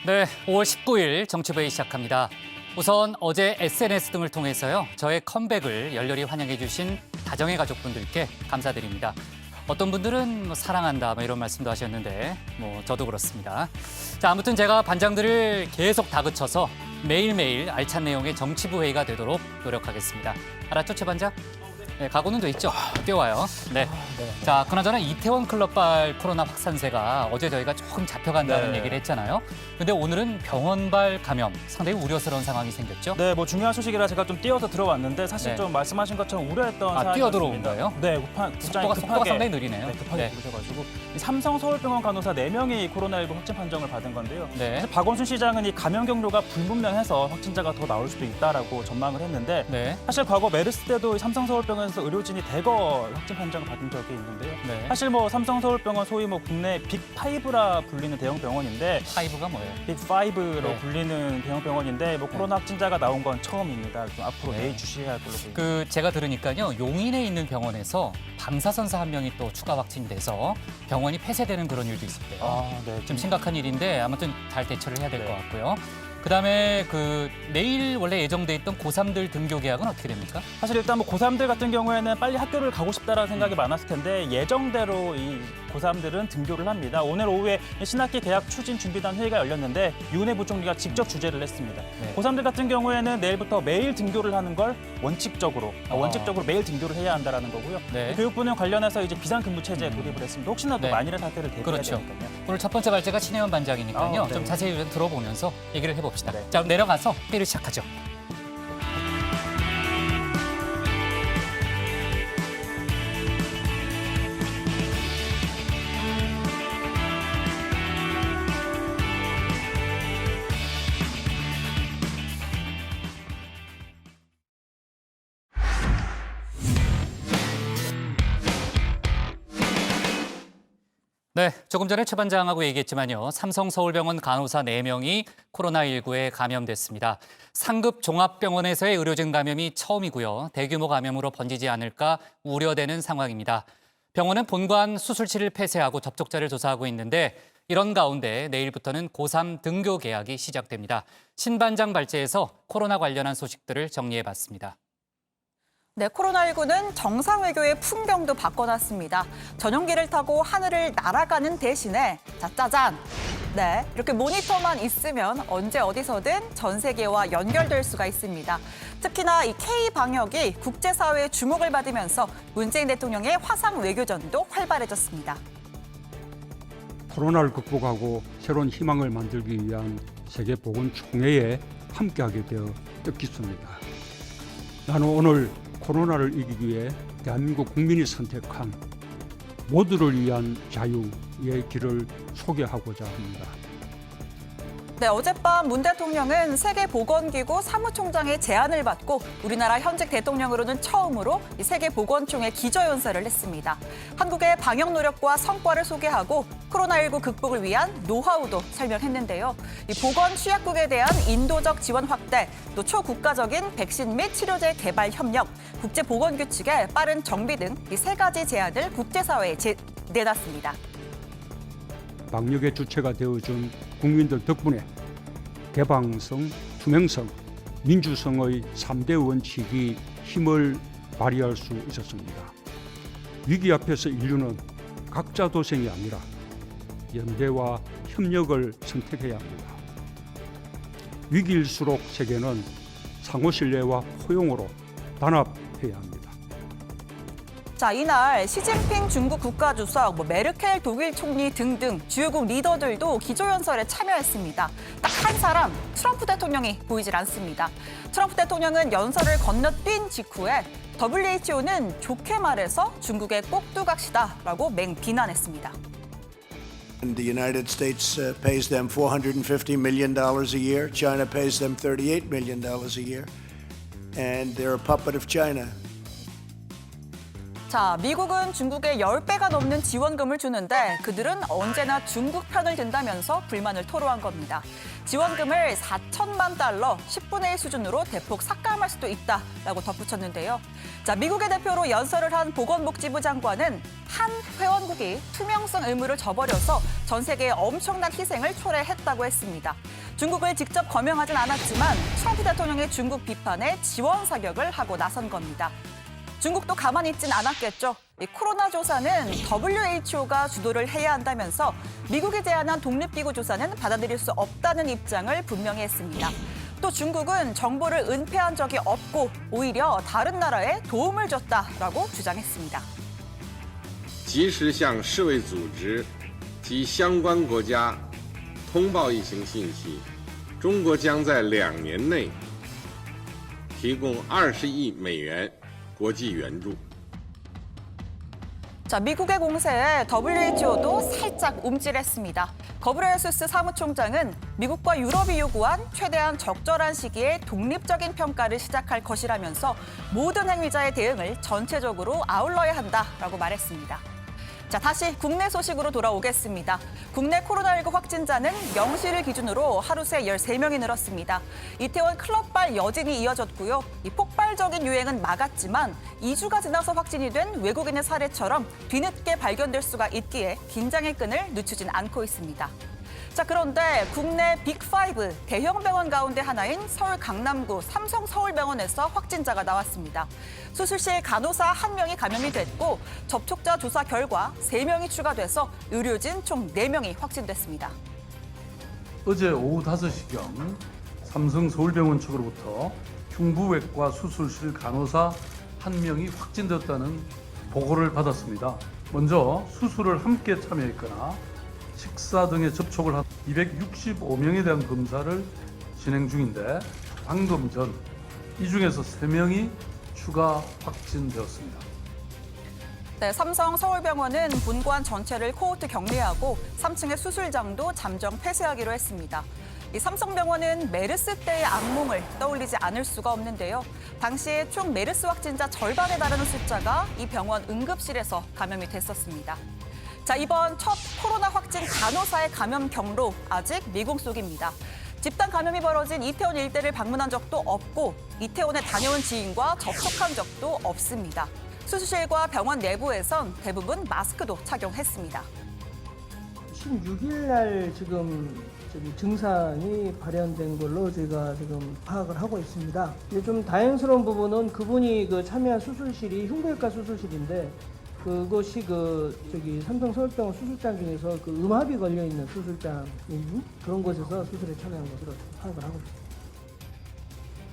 네, 5월 19일 정치부회 시작합니다. 우선 어제 SNS 등을 통해서요, 저의 컴백을 열렬히 환영해 주신 다정의 가족분들께 감사드립니다. 어떤 분들은 사랑한다 이런 말씀도 하셨는데 저도 그렇습니다. 자, 아무튼 제가 반장들을 계속 다그쳐서 매일매일 알찬 내용의 정치부 회의가 되도록 노력하겠습니다. 알았죠, 최 반장? 네, 각오는 돼 있죠? 뛰어와요. 네. 자, 그나저나 이태원 클럽발 코로나 확산세가 어제 저희가 조금 잡혀간다는 얘기를 했잖아요. 근데 오늘은 병원발 감염, 상당히 우려스러운 상황이 생겼죠? 네, 중요한 소식이라 제가 좀 뛰어서 들어왔는데 사실 좀 말씀하신 것처럼 우려했던 사안이었습니다. 뛰어들어온 거예요? 네, 속도가 상당히 느리네요. 급하게 부르셔가지고 삼성 서울병원 간호사 4명이 코로나19 확진 판정을 받은 건데요. 네. 사실 박원순 시장은 이 감염 경로가 불분명해서 확진자가 더 나올 수도 있다라고 전망을 했는데 사실 과거 메르스 때도 삼성 서울병원에서 의료진이 대거 확진 판정을 받은 적이 있는데요. 사실 삼성 서울병원 소위 국내 빅5라 불리는 대형 병원인데 파이브가 뭐예요? 빅5로 불리는 대형 병원인데 코로나 확진자가 나온 건 처음입니다. 좀 앞으로 예의주시해야 할 걸로 보입니다. 제가 들으니까요, 용인에 있는 병원에서 방사선사 한 명이 또 추가 확진돼서 병원이 폐쇄되는 그런 일도 있었대요. 좀 심각한 일인데 아무튼 잘 대처를 해야 될 것 같고요. 그다음에 내일 원래 예정돼 있던 고3들 등교 계약은 어떻게 됩니까? 사실 일단 고3들 같은 경우에는 빨리 학교를 가고 싶다라는 생각이 많았을 텐데 예정대로 이 고3들은 등교를 합니다. 오늘 오후에 신학기 개학 추진 준비단 회의가 열렸는데 윤해 부총리가 직접 주재를 했습니다. 고3들 같은 경우에는 내일부터 매일 등교를 하는 걸 원칙적으로 매일 등교를 해야 한다라는 거고요. 교육부는 관련해서 이제 비상근무 체제에 돌입을 했습니다. 혹시나 또 만일의 사태를 대비해야 되니까요. 오늘 첫 번째 발제가 신혜원 반장이니까요. 좀 자세히 들어보면서 얘기를 해봅시다. 자, 내려가서 회의를 시작하죠. 네, 조금 전에 최 반장하고 얘기했지만요. 삼성 서울병원 간호사 4명이 코로나19에 감염됐습니다. 상급 종합병원에서의 의료진 감염이 처음이고요. 대규모 감염으로 번지지 않을까 우려되는 상황입니다. 병원은 본관 수술실을 폐쇄하고 접촉자를 조사하고 있는데 이런 가운데 내일부터는 고3 등교 개학이 시작됩니다. 신 반장 발제에서 코로나 관련한 소식들을 정리해봤습니다. 네, 코로나19는 정상외교의 풍경도 바꿔놨습니다. 전용기를 타고 하늘을 날아가는 대신에 짜잔! 네, 이렇게 모니터만 있으면 언제 어디서든 전 세계와 연결될 수가 있습니다. 특히나 이 K-방역이 국제사회의 주목을 받으면서 문재인 대통령의 화상 외교전도 활발해졌습니다. 코로나를 극복하고 새로운 희망을 만들기 위한 세계보건총회에 함께하게 되어 뜻깊습니다. 나는 오늘 코로나를 이기기 위해 대한민국 국민이 선택한 모두를 위한 자유의 길을 소개하고자 합니다. 네, 어젯밤 문 대통령은 세계보건기구 사무총장의 제안을 받고 우리나라 현직 대통령으로는 처음으로 세계보건총회 기조연설을 했습니다. 한국의 방역 노력과 성과를 소개하고 코로나19 극복을 위한 노하우도 설명했는데요. 이 보건 취약국에 대한 인도적 지원 확대, 또 초국가적인 백신 및 치료제 개발 협력, 국제보건규칙의 빠른 정비 등 이 3가지 제안을 국제사회에 내놨습니다. 방역의 주체가 되어준 국민들 덕분에 개방성, 투명성, 민주성의 3대 원칙이 힘을 발휘할 수 있었습니다. 위기 앞에서 인류는 각자 도생이 아니라 연대와 협력을 선택해야 합니다. 위기일수록 세계는 상호 신뢰와 포용으로 단합해야 합니다. 자, 이날 시진핑 중국 국가주석, 메르켈 독일 총리 등등 주요국 리더들도 기조연설에 참여했습니다. 딱 한 사람, 트럼프 대통령이 보이질 않습니다. 트럼프 대통령은 연설을 건너뛴 직후에 WHO는 좋게 말해서 중국의 꼭두각시다라고 맹비난했습니다. The United States pays them $450 million a year. China pays them $38 million a year. And they're a puppet of China. 자, 미국은 중국에 10배가 넘는 지원금을 주는데 그들은 언제나 중국 편을 든다면서 불만을 토로한 겁니다. 지원금을 4천만 달러, 10분의 1 수준으로 대폭 삭감할 수도 있다라고 덧붙였는데요. 자, 미국의 대표로 연설을 한 보건복지부 장관은 한 회원국이 투명성 의무를 저버려서 전 세계에 엄청난 희생을 초래했다고 했습니다. 중국을 직접 거명하진 않았지만 트럼프 대통령의 중국 비판에 지원 사격을 하고 나선 겁니다. 중국도 가만히 있진 않았겠죠. 이 코로나 조사는 WHO가 주도를 해야 한다면서 미국이 제안한 독립기구 조사는 받아들일 수 없다는 입장을 분명히 했습니다. 또 중국은 정보를 은폐한 적이 없고 오히려 다른 나라에 도움을 줬다라고 주장했습니다. 及时向世卫组织及相关国家通报疫情信息，中国将在2年内提供20亿美元国际援助。 자, 미국의 공세에 WHO도 살짝 움찔했습니다. 거브레예수스 사무총장은 미국과 유럽이 요구한 최대한 적절한 시기에 독립적인 평가를 시작할 것이라면서 모든 행위자의 대응을 전체적으로 아울러야 한다라고 말했습니다. 자, 다시 국내 소식으로 돌아오겠습니다. 국내 코로나19 확진자는 영시를 기준으로 하루 새 13명이 늘었습니다. 이태원 클럽발 여진이 이어졌고요. 이 폭발적인 유행은 막았지만 2주가 지나서 확진이 된 외국인의 사례처럼 뒤늦게 발견될 수가 있기에 긴장의 끈을 늦추진 않고 있습니다. 자, 그런데 국내 빅5 대형 병원 가운데 하나인 서울 강남구 삼성 서울병원에서 확진자가 나왔습니다. 수술실 간호사 1명이 감염이 됐고 접촉자 조사 결과 3명이 추가돼서 의료진 총 4명이 확진됐습니다. 어제 오후 5시경 삼성 서울병원 측으로부터 흉부외과 수술실 간호사 1명이 확진됐다는 보고를 받았습니다. 먼저 수술을 함께 참여했거나 식사 등의 접촉을 한 265명에 대한 검사를 진행 중인데 방금 전 이 중에서 3명이 추가 확진되었습니다. 네, 삼성 서울병원은 본관 전체를 코호트 격리하고 3층의 수술장도 잠정 폐쇄하기로 했습니다. 이 삼성병원은 메르스 때의 악몽을 떠올리지 않을 수가 없는데요. 당시에 총 메르스 확진자 절반에 달하는 숫자가 이 병원 응급실에서 감염이 됐었습니다. 자, 이번 첫 코로나 확진 간호사의 감염 경로 아직 미궁 속입니다. 집단 감염이 벌어진 이태원 일대를 방문한 적도 없고 이태원에 다녀온 지인과 접촉한 적도 없습니다. 수술실과 병원 내부에선 대부분 마스크도 착용했습니다. 16일 날 지금 증상이 발현된 걸로 저희가 지금 파악을 하고 있습니다. 근데 좀 다행스러운 부분은 그분이 참여한 수술실이 흉부외과 수술실인데 그것이 삼성 서울병원 수술장 중에서 음압이 걸려 있는 수술장인 그런 곳에서 수술에 참여한 것으로 파악을 하고 있습니다.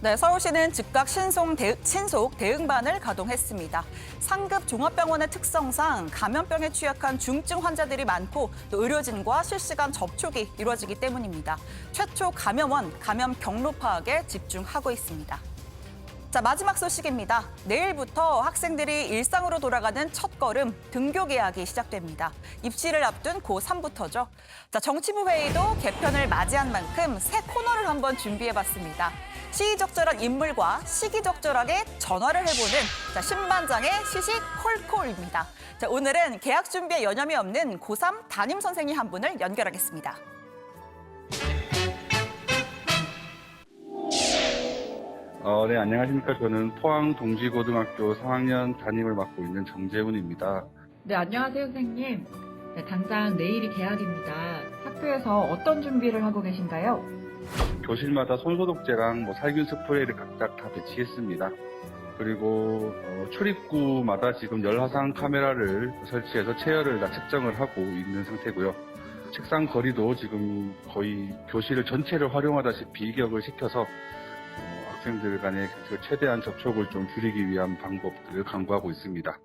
네, 서울시는 즉각 신속 대응반을 가동했습니다. 상급 종합병원의 특성상 감염병에 취약한 중증 환자들이 많고 또 의료진과 실시간 접촉이 이루어지기 때문입니다. 최초 감염원, 감염 경로 파악에 집중하고 있습니다. 자, 마지막 소식입니다. 내일부터 학생들이 일상으로 돌아가는 첫걸음 등교 개학이 시작됩니다. 입시를 앞둔 고3부터죠. 자, 정치부 회의도 개편을 맞이한 만큼 새 코너를 한번 준비해봤습니다. 시의적절한 인물과 시기적절하게 전화를 해보는 신반장의 시시 콜콜입니다. 자, 오늘은 개학 준비에 여념이 없는 고3 담임 선생님 한 분을 연결하겠습니다. 네, 안녕하십니까. 저는 포항동지고등학교 3학년 담임을 맡고 있는 정재훈입니다. 네, 안녕하세요, 선생님. 네, 당장 내일이 개학입니다. 학교에서 어떤 준비를 하고 계신가요? 교실마다 손소독제랑 살균 스프레이를 각각 다 배치했습니다. 그리고 출입구마다 지금 열화상 카메라를 설치해서 체열을 다 측정을 하고 있는 상태고요. 책상 거리도 지금 거의 교실을 전체를 활용하다시피 일격을 시켜서 학생들 간의 최대한 접촉을 좀 줄이기 위한 방법들을 강구하고 있습니다.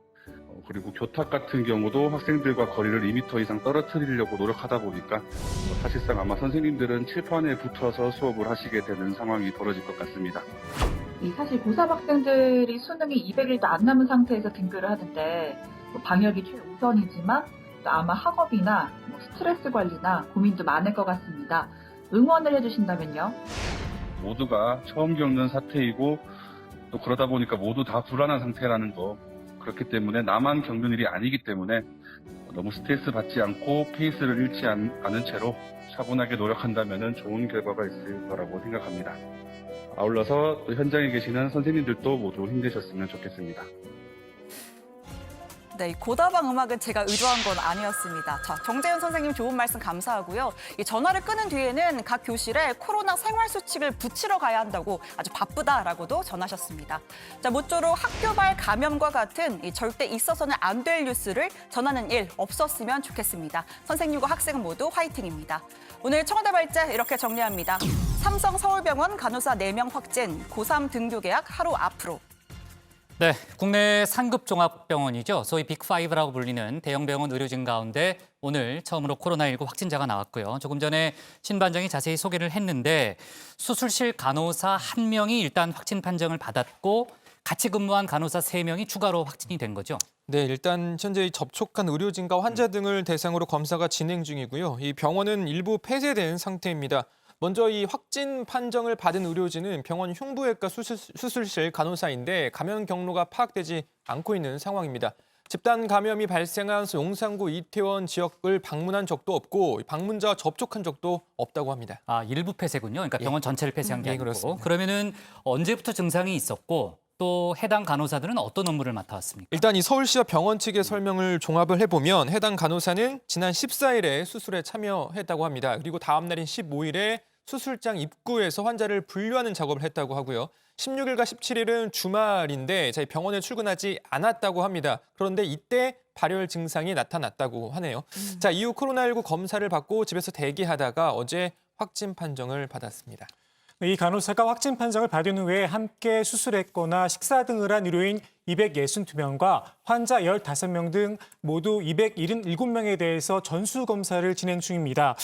그리고 교탁 같은 경우도 학생들과 거리를 2m 이상 떨어뜨리려고 노력하다 보니까 사실상 아마 선생님들은 칠판에 붙어서 수업을 하시게 되는 상황이 벌어질 것 같습니다. 사실 고3 학생들이 수능이 200일도 안 남은 상태에서 등교를 하는데 방역이 최우선이지만 또 아마 학업이나 스트레스 관리나 고민도 많을 것 같습니다. 응원을 해주신다면요? 모두가 처음 겪는 사태이고 또 그러다 보니까 모두 다 불안한 상태라는 거, 그렇기 때문에 나만 겪는 일이 아니기 때문에 너무 스트레스 받지 않고 페이스를 잃지 않은 채로 차분하게 노력한다면 좋은 결과가 있을 거라고 생각합니다. 아울러서 또 현장에 계시는 선생님들도 모두 힘내셨으면 좋겠습니다. 네, 이 고다방 음악은 제가 의도한 건 아니었습니다. 자, 정재윤 선생님 좋은 말씀 감사하고요. 이 전화를 끊은 뒤에는 각 교실에 코로나 생활수칙을 붙이러 가야 한다고 아주 바쁘다라고도 전하셨습니다. 자, 모쪼록 학교발 감염과 같은 이 절대 있어서는 안 될 뉴스를 전하는 일 없었으면 좋겠습니다. 선생님과 학생은 모두 화이팅입니다. 오늘 청와대 발제 이렇게 정리합니다. 삼성 서울병원 간호사 4명 확진, 고3 등교 계약 하루 앞으로. 네, 국내 상급 종합병원이죠. 소위 빅5라고 불리는 대형 병원 의료진 가운데 오늘 처음으로 코로나19 확진자가 나왔고요. 조금 전에 신 반장이 자세히 소개를 했는데 수술실 간호사 1명이 일단 확진 판정을 받았고 같이 근무한 간호사 3명이 추가로 확진이 된 거죠. 네, 일단 현재 접촉한 의료진과 환자 등을 대상으로 검사가 진행 중이고요. 이 병원은 일부 폐쇄된 상태입니다. 먼저 이 확진 판정을 받은 의료진은 병원 흉부외과 수술실 간호사인데 감염 경로가 파악되지 않고 있는 상황입니다. 집단 감염이 발생한 용산구 이태원 지역을 방문한 적도 없고 방문자와 접촉한 적도 없다고 합니다. 아, 일부 폐쇄군요. 그러니까 병원 전체를 폐쇄한 게 네, 아니고. 그렇습니다. 그러면은 언제부터 증상이 있었고 또 해당 간호사들은 어떤 업무를 맡아왔습니까? 일단 이 서울시와 병원 측의 설명을 종합을 해보면 해당 간호사는 지난 14일에 수술에 참여했다고 합니다. 그리고 다음 날인 15일에 수술장 입구에서 환자를 분류하는 작업을 했다고 하고요. 16일과 17일은 주말인데 병원에 출근하지 않았다고 합니다. 그런데 이때 발열 증상이 나타났다고 하네요. 자, 이후 코로나19 검사를 받고 집에서 대기하다가 어제 확진 판정을 받았습니다. 이 간호사가 확진 판정을 받은 후에 함께 수술했거나 식사 등을 한 의료인 262명과 환자 15명 등 모두 277명에 대해서 전수검사를 진행 중입니다.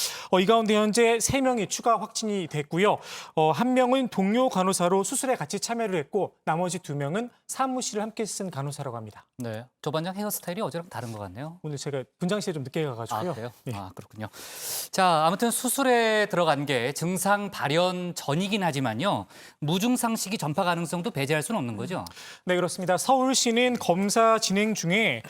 이 가운데 현재 3명이 추가 확진이 됐고요. 1명은 동료 간호사로 수술에 같이 참여를 했고 나머지 2명은 사무실을 함께 쓴 간호사라고 합니다. 네, 조 반장 헤어스타일이 어제랑 다른 것 같네요. 오늘 제가 분장실에 좀 늦게 가가지고요. 아, 그래요? 네. 아, 그렇군요. 자, 아무튼 수술에 들어간 게 증상 발현 전이긴 하지만요. 무증상식이 전파 가능성도 배제할 수는 없는 거죠? 네, 그렇습니다. 서울시는 검사 진행 중에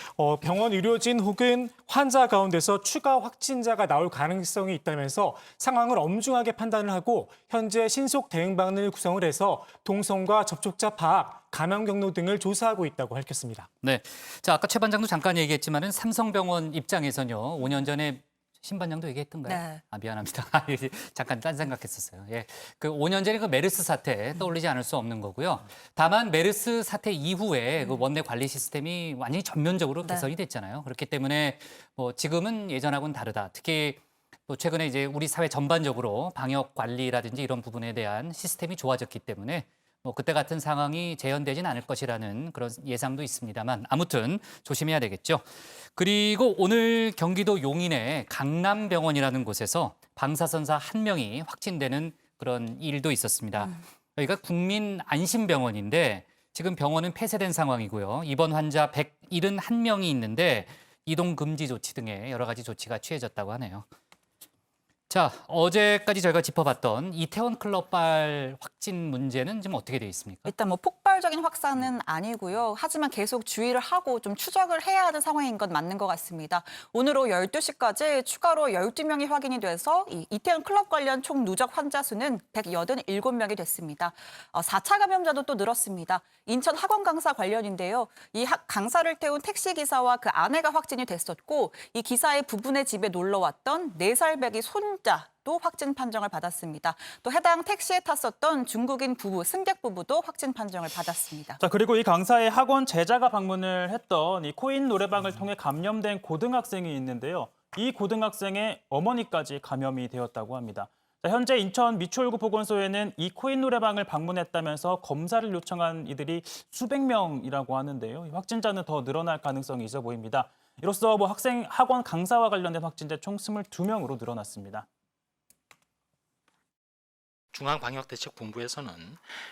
병원 의료진 혹은 환자 가운데서 추가 확진자가 나올 가능성이 있다면서 상황을 엄중하게 판단을 하고 현재 신속 대응반을 구성을 해서 동선과 접촉자 파악, 감염 경로 등을 조사하고 있다고 밝혔습니다. 네. 자, 아까 최 반장도 잠깐 얘기했지만은 삼성병원 입장에서는요. 5년 전에 신 반장도 얘기했던가요? 네. 아, 미안합니다. 잠깐 딴 생각했었어요. 예. 그 5년 전에 그 메르스 사태 떠올리지 않을 수 없는 거고요. 다만 메르스 사태 이후에 그 원내 관리 시스템이 완전히 전면적으로 개선이 됐잖아요. 그렇기 때문에 뭐 지금은 예전하고는 다르다. 특히 또 최근에 이제 우리 사회 전반적으로 방역 관리라든지 이런 부분에 대한 시스템이 좋아졌기 때문에 뭐 그때 같은 상황이 재현되진 않을 것이라는 그런 예상도 있습니다만 아무튼 조심해야 되겠죠. 그리고 오늘 경기도 용인의 강남병원이라는 곳에서 방사선사 1명이 확진되는 그런 일도 있었습니다. 여기가 국민안심병원인데 지금 병원은 폐쇄된 상황이고요. 입원 환자 171명이 있는데 이동 금지 조치 등의 여러 가지 조치가 취해졌다고 하네요. 자, 어제까지 저희가 짚어봤던 이태원 클럽발 확진 문제는 지금 어떻게 돼 있습니까? 일단 뭐 폭발적인 확산은 아니고요. 하지만 계속 주의를 하고 좀 추적을 해야 하는 상황인 건 맞는 것 같습니다. 오늘 오후 12시까지 추가로 12명이 확인이 돼서 이 이태원 클럽 관련 총 누적 환자 수는 187명이 됐습니다. 4차 감염자도 또 늘었습니다. 인천 학원 강사 관련인데요. 이 강사를 태운 택시기사와 그 아내가 확진이 됐었고 이 기사의 부부네 집에 놀러 왔던 4살 배기 손자도 확진 판정을 받았습니다. 또 해당 택시에 탔었던 중국인 부부, 승객 부부도 확진 판정을 받았습니다. 자, 그리고 이 강사의 학원 제자가 방문을 했던 이 코인 노래방을 통해 감염된 고등학생이 있는데요. 이 고등학생의 어머니까지 감염이 되었다고 합니다. 자, 현재 인천 미추홀구 보건소에는 이 코인 노래방을 방문했다면서 검사를 요청한 이들이 수백 명이라고 하는데요. 확진자는 더 늘어날 가능성이 있어 보입니다. 이로써 뭐 학원 강사와 관련된 확진자 총 22명으로 늘어났습니다. 중앙방역대책본부에서는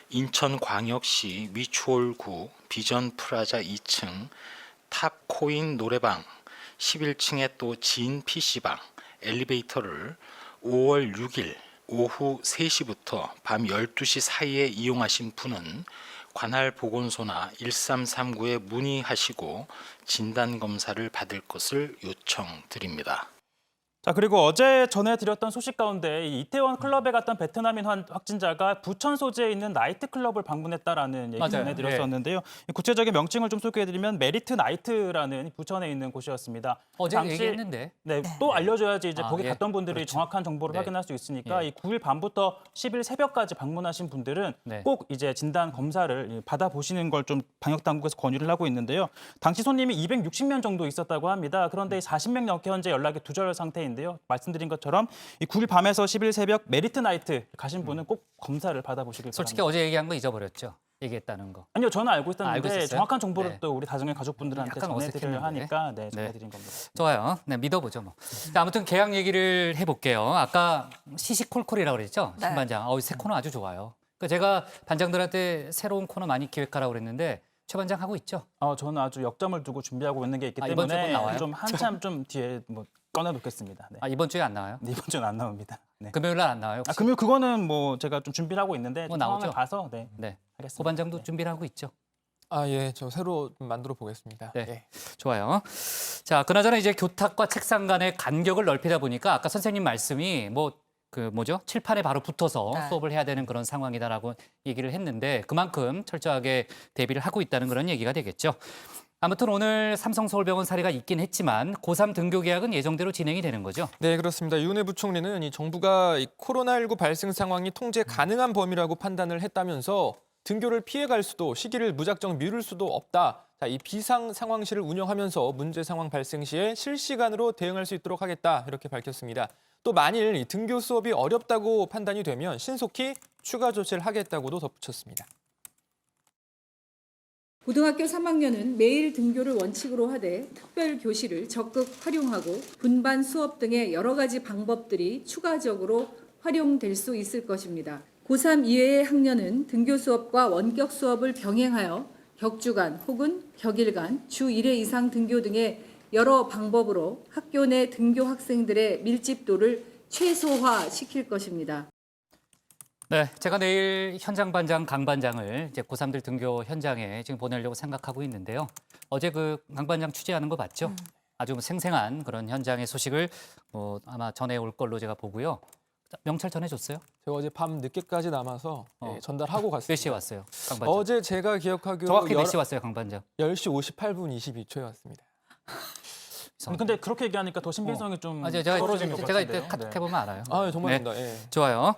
인천광역시 미추홀구 비전 프라자 2층 탑코인 노래방, 11층에 또 진 PC방, 엘리베이터를 5월 6일 오후 3시부터 밤 12시 사이에 이용하신 분은 관할 보건소나 1339에 문의하시고 진단검사를 받을 것을 요청드립니다. 자, 그리고 어제 전해드렸던 소식 가운데 이 이태원 클럽에 갔던 베트남인 확진자가 부천 소재에 있는 나이트 클럽을 방문했다라는 얘기 맞아요. 전해드렸었는데요. 구체적인 명칭을 좀 소개해드리면 메리트 나이트라는 부천에 있는 곳이었습니다. 어제 당시- 얘기했는데. 네, 또 알려줘야지 이제 아, 거기 예. 갔던 분들이 그렇죠. 정확한 정보를 네. 확인할 수 있으니까 예. 이 9일 밤부터 10일 새벽까지 방문하신 분들은 네. 꼭 이제 진단 검사를 받아보시는 걸 좀 방역 당국에서 권유를 하고 있는데요. 당시 손님이 260명 정도 있었다고 합니다. 그런데 40명 넘게 현재 연락이 두절 상태인데요. 말씀드린 것처럼 이 9일 밤에서 10일 새벽 메리트 나이트 가신 분은 꼭 검사를 받아보시길 솔직히 바랍니다. 어제 얘기한 거 잊어버렸죠. 얘기했다는 거. 아니요, 저는 알고 있었는데 알고 있었어요? 정확한 정보를 네. 또 우리 다정의 가족분들한테 약간 전해드리려 어색했는데. 하니까 네, 전해드린 겁니다. 좋아요. 네, 믿어보죠 뭐. 자, 아무튼 계약 얘기를 해볼게요. 아까 시시콜콜이라고 그랬죠? 네. 신반장. 새 코너 아주 좋아요. 제가 반장들한테 새로운 코너 많이 기획하라고 그랬는데 최 반장 하고 있죠? 저는 아주 역점을 두고 준비하고 있는 게 있기 이번 주에 곧 때문에 나와요? 좀 한참 좀 뒤에 뭐 꺼내놓겠습니다. 네. 이번 주에 안 나와요? 이번 주는 안 나옵니다. 네. 금요일 날 안 나와요? 혹시? 금요일 그거는 뭐 제가 좀 준비를 하고 있는데 뭐 좀 상황을 나오죠? 봐서 네, 네. 하겠습니다. 고 반장도 준비를 하고 있죠? 예, 저 새로 좀 만들어 보겠습니다. 네. 예. 좋아요. 자, 그나저나 이제 교탁과 책상 간의 간격을 넓히다 보니까 아까 선생님 말씀이 칠판에 바로 붙어서 네. 수업을 해야 되는 그런 상황이다라고 얘기를 했는데 그만큼 철저하게 대비를 하고 있다는 그런 얘기가 되겠죠. 아무튼 오늘 삼성서울병원 사례가 있긴 했지만 고3 등교 계약은 예정대로 진행이 되는 거죠? 네, 그렇습니다. 유은혜 부총리는 이 정부가 이 코로나19 발생 상황이 통제 가능한 범위라고 판단을 했다면서 등교를 피해갈 수도 시기를 무작정 미룰 수도 없다. 자, 이 비상 상황실을 운영하면서 문제 상황 발생 시에 실시간으로 대응할 수 있도록 하겠다. 이렇게 밝혔습니다. 또 만일 이 등교 수업이 어렵다고 판단이 되면 신속히 추가 조치를 하겠다고도 덧붙였습니다. 고등학교 3학년은 매일 등교를 원칙으로 하되 특별 교실을 적극 활용하고 분반 수업 등의 여러 가지 방법들이 추가적으로 활용될 수 있을 것입니다. 고3 이외의 학년은 등교 수업과 원격 수업을 병행하여 격주간 혹은 격일간 주 1회 이상 등교 등의 여러 방법으로 학교 내 등교 학생들의 밀집도를 최소화시킬 것입니다. 네, 제가 내일 현장 반장 강 반장을 이제 고3들 등교 현장에 지금 보내려고 생각하고 있는데요. 어제 강 반장 취재하는 거 봤죠? 아주 생생한 그런 현장의 소식을 아마 전해올 걸로 제가 보고요. 명찰 전해줬어요? 제가 어제 밤 늦게까지 남아서 전달하고 갔습니다. 몇 시에 왔어요, 강 반장? 어제 제가 기억하기로 정확히 몇 시에 왔어요, 강 반장? 10시 58분 22초에 왔습니다. 근데 그렇게 얘기하니까 더 신빙성이 좀 제가 떨어지는 것 제가 같은데요. 이때 카톡해보면 알아요. 정말입니다. 예. 좋아요.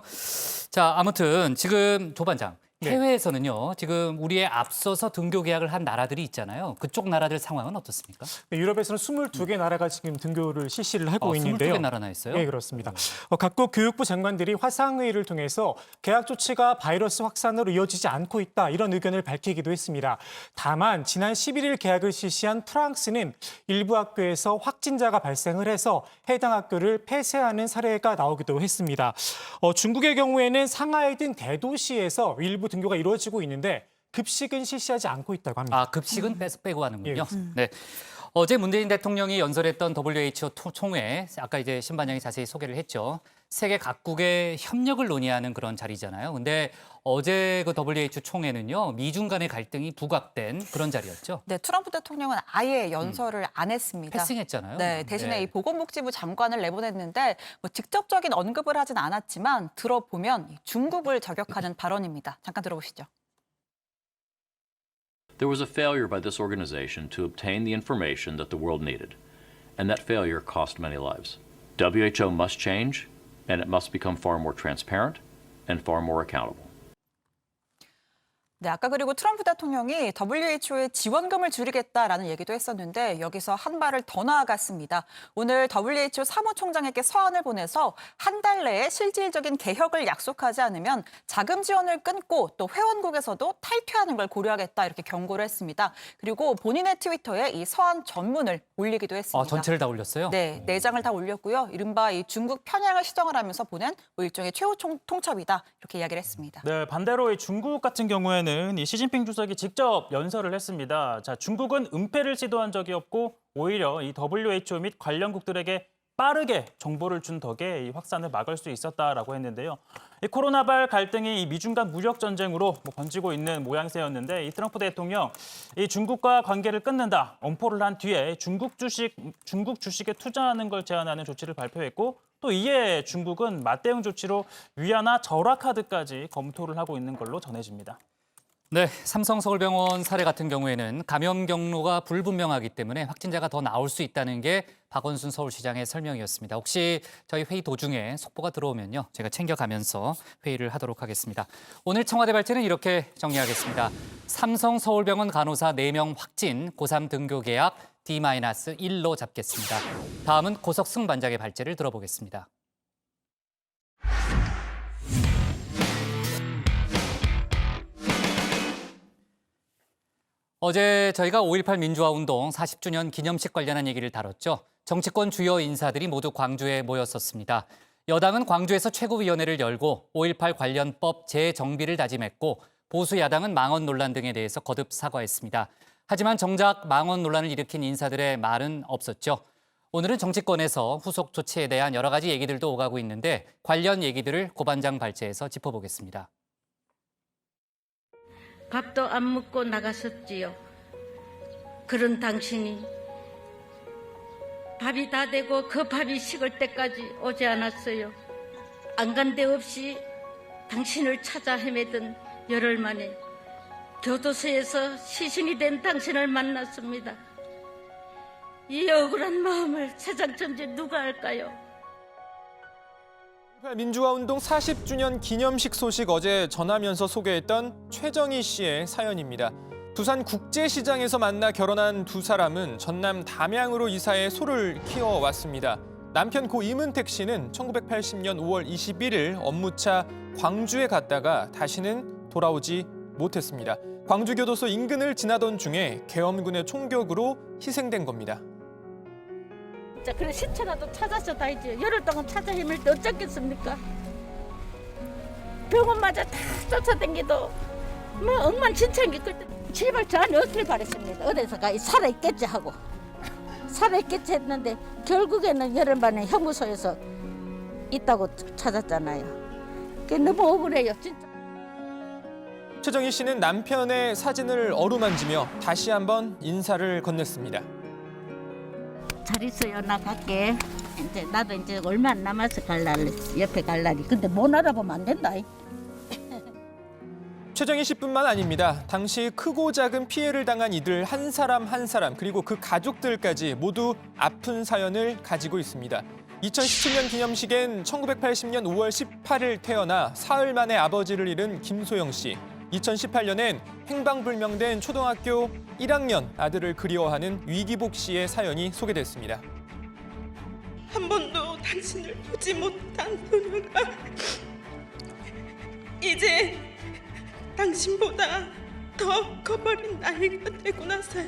자, 아무튼 지금 조 반장. 네. 해외에서는요, 지금 우리에 앞서서 등교 계약을 한 나라들이 있잖아요. 그쪽 나라들 상황은 어떻습니까? 네, 유럽에서는 22개 나라가 지금 등교를 실시를 하고 있는데요. 22개 나라나 있어요? 네, 그렇습니다. 각국 교육부 장관들이 화상회의를 통해서 계약 조치가 바이러스 확산으로 이어지지 않고 있다 이런 의견을 밝히기도 했습니다. 다만 지난 11일 계약을 실시한 프랑스는 일부 학교에서 확진자가 발생을 해서 해당 학교를 폐쇄하는 사례가 나오기도 했습니다. 중국의 경우에는 상하이 등 대도시에서 일부 등교가 이루어지고 있는데 급식은 실시하지 않고 있다고 합니다. 급식은 빼고 하는군요. 예. 네. 어제 문재인 대통령이 연설했던 WHO 총회, 아까 이제 신 반장이 자세히 소개를 했죠. 세계 각국의 협력을 논의하는 그런 자리잖아요. 근데 어제 그 WHO 총회는요, 미중 간의 갈등이 부각된 그런 자리였죠. 네, 트럼프 대통령은 아예 연설을 안 했습니다. 패싱했잖아요. 네, 대신에 네. 이 보건복지부 장관을 내보냈는데 직접적인 언급을 하진 않았지만 들어보면 중국을 저격하는 발언입니다. 잠깐 들어보시죠. There was a failure by this organization to obtain the information that the world needed, and that failure cost many lives. WHO must change, and it must become far more transparent and far more accountable. 네, 아까 그리고 트럼프 대통령이 WHO에 지원금을 줄이겠다라는 얘기도 했었는데 여기서 한 발을 더 나아갔습니다. 오늘 WHO 사무총장에게 서한을 보내서 한 달 내에 실질적인 개혁을 약속하지 않으면 자금 지원을 끊고 또 회원국에서도 탈퇴하는 걸 고려하겠다 이렇게 경고를 했습니다. 그리고 본인의 트위터에 이 서한 전문을 올리기도 했습니다. 전체를 다 올렸어요? 네, 4장을 다 올렸고요. 이른바 이 중국 편향을 시정을 하면서 보낸 일종의 최후 통첩이다 이렇게 이야기를 했습니다. 네, 반대로 이 중국 같은 경우에는 이 시진핑 주석이 직접 연설을 했습니다. 자, 중국은 은폐를 시도한 적이 없고 오히려 이 WHO 및 관련국들에게 빠르게 정보를 준 덕에 이 확산을 막을 수 있었다라고 했는데요. 이 코로나발 갈등이 이 미중 간 무력 전쟁으로 번지고 있는 모양새였는데 이 트럼프 대통령 이 중국과 관계를 끊는다 엄포를 한 뒤에 중국 주식에 투자하는 걸 제한하는 조치를 발표했고 또 이에 중국은 맞대응 조치로 위안화 절하 카드까지 검토를 하고 있는 걸로 전해집니다. 네, 삼성 서울병원 사례 같은 경우에는 감염 경로가 불분명하기 때문에 확진자가 더 나올 수 있다는 게 박원순 서울시장의 설명이었습니다. 혹시 저희 회의 도중에 속보가 들어오면요, 제가 챙겨가면서 회의를 하도록 하겠습니다. 오늘 청와대 발제는 이렇게 정리하겠습니다. 삼성 서울병원 간호사 4명 확진, 고3 등교 계약 D-1로 잡겠습니다. 다음은 고석승 반장의 발제를 들어보겠습니다. 어제 저희가 5.18 민주화운동 40주년 기념식 관련한 얘기를 다뤘죠. 정치권 주요 인사들이 모두 광주에 모였었습니다. 여당은 광주에서 최고위원회를 열고 5.18 관련법 재정비를 다짐했고 보수 야당은 망언 논란 등에 대해서 거듭 사과했습니다. 하지만 정작 망언 논란을 일으킨 인사들의 말은 없었죠. 오늘은 정치권에서 후속 조치에 대한 여러 가지 얘기들도 오가고 있는데 관련 얘기들을 고 반장 발제에서 짚어보겠습니다. 밥도 안 먹고 나갔었지요. 그런 당신이 밥이 다 되고 그 밥이 식을 때까지 오지 않았어요. 안 간 데 없이 당신을 찾아 헤매던 열흘 만에 교도소에서 시신이 된 당신을 만났습니다. 이 억울한 마음을 세상 천지 누가 알까요? 민주화운동 40주년 기념식 소식 어제 전하면서 소개했던 최정희 씨의 사연입니다. 부산국제시장에서 만나 결혼한 두 사람은 전남 담양으로 이사해 소를 키워왔습니다. 남편 고 이문택 씨는 1980년 5월 21일 업무차 광주에 갔다가 다시는 돌아오지 못했습니다. 광주교도소 인근을 지나던 중에 계엄군의 총격으로 희생된 겁니다. 그래 시체라도 찾아서 다니지. 열흘 동안 찾아 헤맬 때 어쩌겠습니까? 병원마저 다 쫓아다니도 뭐 엉망진창이 그때 제발 저한테 어떻게 바랬습니까? 어디서가 살아있겠지 하고 살아있겠지 했는데 결국에는 열흘 만에 형무소에서 있다고 찾았잖아요. 그게 너무 억울해요 진짜. 최정희 씨는 남편의 사진을 어루만지며 다시 한번 인사를 건넸습니다. 잘 있어요. 나 갈게. 이제 나도 이제 얼마 안 남아서 갈 날, 옆에 갈 날이. 근데 못 알아보면 안 된다. 최정희 씨뿐만 아닙니다. 당시 크고 작은 피해를 당한 이들 한 사람 한 사람 그리고 그 가족들까지 모두 아픈 사연을 가지고 있습니다. 2017년 기념식엔 1980년 5월 18일 태어나 사흘 만에 아버지를 잃은 김소영 씨. 2018년엔 행방불명된 초등학교 1학년 아들을 그리워하는 위기복 씨의 사연이 소개됐습니다. 한 번도 당신을 보지 못한 소녀가 이제 당신보다 더 커버린 나이가 되고 나서야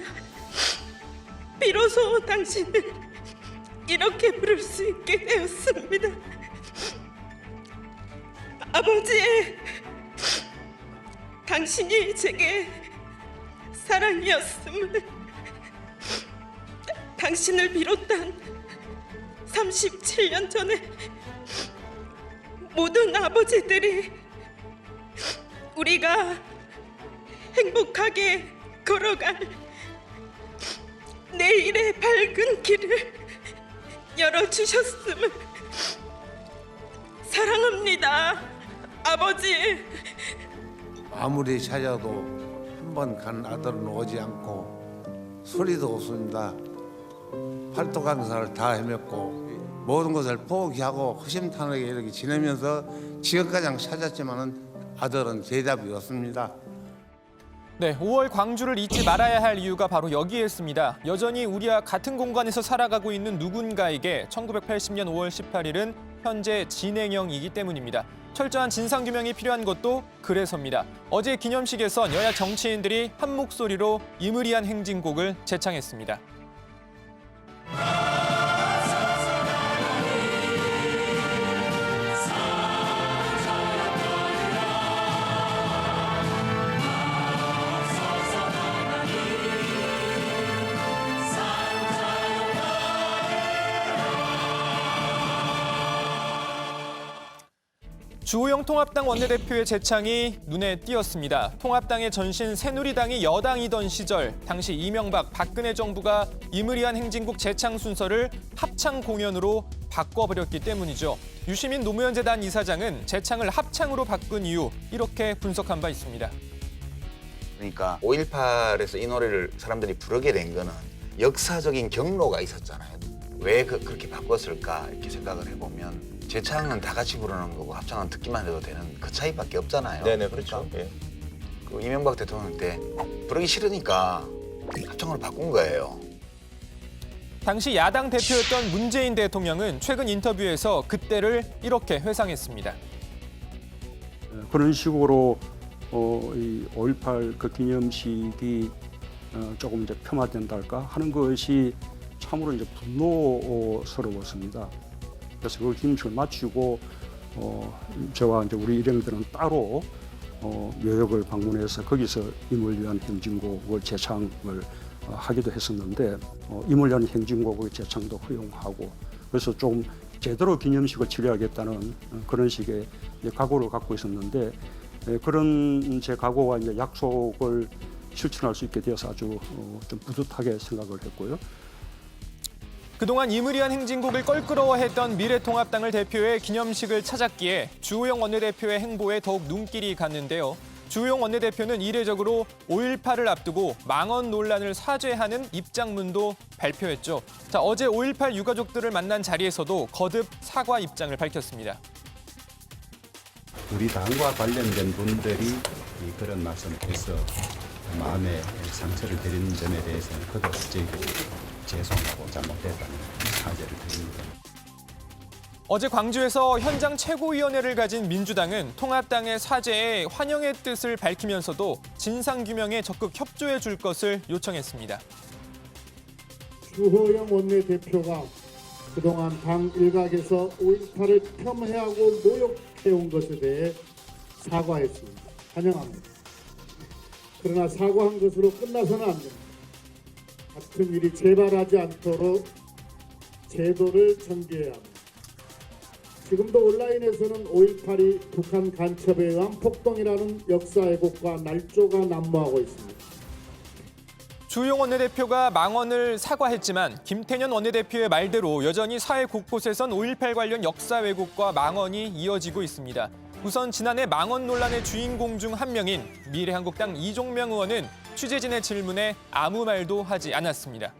비로소 당신을 이렇게 부를 수 있게 되었습니다. 아버지, 당신이 제게 사랑이었음을 당신을 비롯한 37년 전에 모든 아버지들이 우리가 행복하게 걸어갈 내일의 밝은 길을 열어주셨음을 사랑합니다, 아버지. 아무리 찾아도 한 번 간 아들은 오지 않고 소리도 없습니다. 팔도 강사를 다 헤맸고 모든 것을 포기하고 허심탄회하게 이렇게 지내면서 지금까지 찾았지만은 아들은 대답이 없습니다. 네, 5월 광주를 잊지 말아야 할 이유가 바로 여기에 있습니다. 여전히 우리와 같은 공간에서 살아가고 있는 누군가에게 1980년 5월 18일은 현재 진행형이기 때문입니다. 철저한 진상규명이 필요한 것도 그래서입니다. 어제 기념식에선 여야 정치인들이 한 목소리로 이무리한 행진곡을 재창했습니다. 주호영 통합당 원내대표의 재창이 눈에 띄었습니다. 통합당의 전신 새누리당이 여당이던 시절 당시 이명박, 박근혜 정부가 이무리한 행진곡 재창 순서를 합창 공연으로 바꿔버렸기 때문이죠. 유시민 노무현재단 이사장은 재창을 합창으로 바꾼 이유 이렇게 분석한 바 있습니다. 그러니까 5.18에서 이 노래를 사람들이 부르게 된 거는 역사적인 경로가 있었잖아요. 왜 그렇게 바꿨을까 이렇게 생각을 해보면 재창은 다 같이 부르는 거고 합창은 듣기만 해도 되는 그 차이밖에 없잖아요. 네네, 그렇죠. 예. 그 이명박 대통령 때 부르기 싫으니까 합창으로 바꾼 거예요. 당시 야당 대표였던 문재인 대통령은 최근 인터뷰에서 그때를 이렇게 회상했습니다. 그런 식으로 이 5.18 그 기념식이 조금 이제 폄하된달까 하는 것이 참으로 이제 분노스러웠습니다. 그래서 그 기념식을 마치고 저와 이제 우리 일행들은 따로 묘역을 방문해서 거기서 임을 위한 행진곡을 재창을 하기도 했었는데 임을 위한 행진곡의 재창도 허용하고 그래서 좀 제대로 기념식을 치러야겠다는 그런 식의 각오를 갖고 있었는데 그런 제 각오와 이제 약속을 실천할 수 있게 되어서 아주 좀 뿌듯하게 생각을 했고요. 그동안 이무리한 행진곡을 껄끄러워했던 미래통합당을 대표해 기념식을 찾았기에 주호영 원내대표의 행보에 더욱 눈길이 갔는데요. 주호영 원내대표는 이례적으로 5.18을 앞두고 망언 논란을 사죄하는 입장문도 발표했죠. 자, 어제 5.18 유가족들을 만난 자리에서도 거듭 사과 입장을 밝혔습니다. 우리 당과 관련된 분들이 그런 말씀을 해서 마음에 상처를 드리는 점에 대해서는 그도 저희들이 죄송하고 잘못됐다는 사죄를 드립니다. 어제 광주에서 현장 최고위원회를 가진 민주당은 통합당의 사죄에 환영의 뜻을 밝히면서도 진상규명에 적극 협조해 줄 것을 요청했습니다. 주호영 원내대표가 그동안 당 일각에서 5.18을 폄훼하고 모욕해온 것에 대해 사과했습니다. 환영합니다. 그러나 사과한 것으로 끝나서는 안 됩니다. 같은 일이 재발하지 않도록 제도를 전개해야 합니다. 지금도 온라인에서는 5.18이 북한 간첩에 의한 폭동이라는 역사 왜곡과 날조가 난무하고 있습니다. 주호영 원내대표가 망언을 사과했지만 김태년 원내대표의 말대로 여전히 사회 곳곳에선 5.18 관련 역사 왜곡과 망언이 이어지고 있습니다. 우선 지난해 망언 논란의 주인공 중 한 명인 미래한국당 이종명 의원은 취재진의 질문에 아무 말도 하지 않았습니다.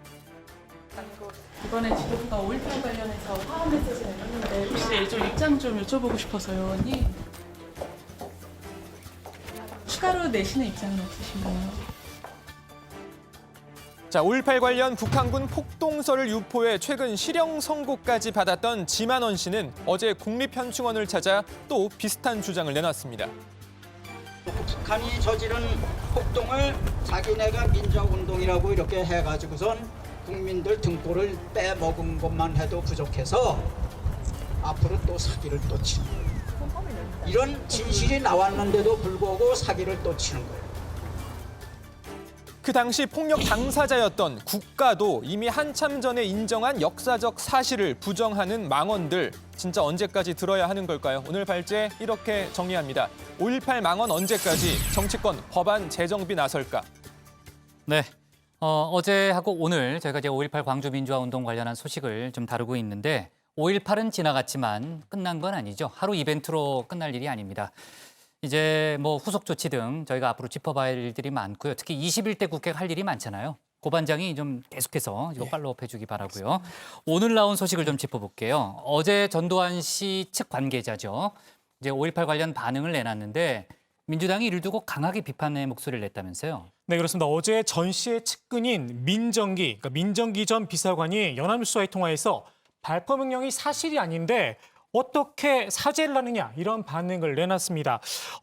이번에 지도부가 5.18 관련해서 화합 메시지를 했는데 혹시 좀 입장 좀 여쭤보고 싶어서요, 의원님. 추가로 내시는 입장은 없으신가요? 자, 5.18 관련 북한군 폭동설을 유포해 최근 실형 선고까지 받았던 지만원 씨는 어제 국립현충원을 찾아 또 비슷한 주장을 내놨습니다. 북한이 저지른 폭동을 자기네가 민주화운동이라고 이렇게 해가지고선 국민들 등골을 빼먹은 것만 해도 부족해서 앞으로 또 사기를 또 치는 거예요. 이런 진실이 나왔는데도 불구하고 사기를 또 치는 거예요. 그 당시 폭력 당사자였던 국가도 이미 한참 전에 인정한 역사적 사실을 부정하는 망언들 진짜 언제까지 들어야 하는 걸까요? 오늘 발제 이렇게 정리합니다. 5.18 망언 언제까지 정치권 법안 재정비 나설까? 네. 어제하고 오늘 저희가 이제 5.18 광주 민주화운동 관련한 소식을 좀 다루고 있는데 5.18은 지나갔지만 끝난 건 아니죠. 하루 이벤트로 끝날 일이 아닙니다. 이제 뭐 후속 조치 등 저희가 앞으로 짚어봐야 할 일들이 많고요. 특히 21대 국회가 할 일이 많잖아요. 고반장이 좀 계속해서 이거 팔로우업 해주기 바라고요. 오늘 나온 소식을 좀 짚어볼게요. 어제 전두환 씨 측 관계자죠. 이제 5.18 관련 반응을 내놨는데 민주당이 이를 두고 강하게 비판의 목소리를 냈다면서요. 네, 그렇습니다. 어제 전 씨의 측근인 민정기, 그러니까 민정기 전 비서관이 연합뉴스와의 통화에서 발포 명령이 사실이 아닌데 어떻게 사죄를 하느냐 이런 반응을 내놨습니다.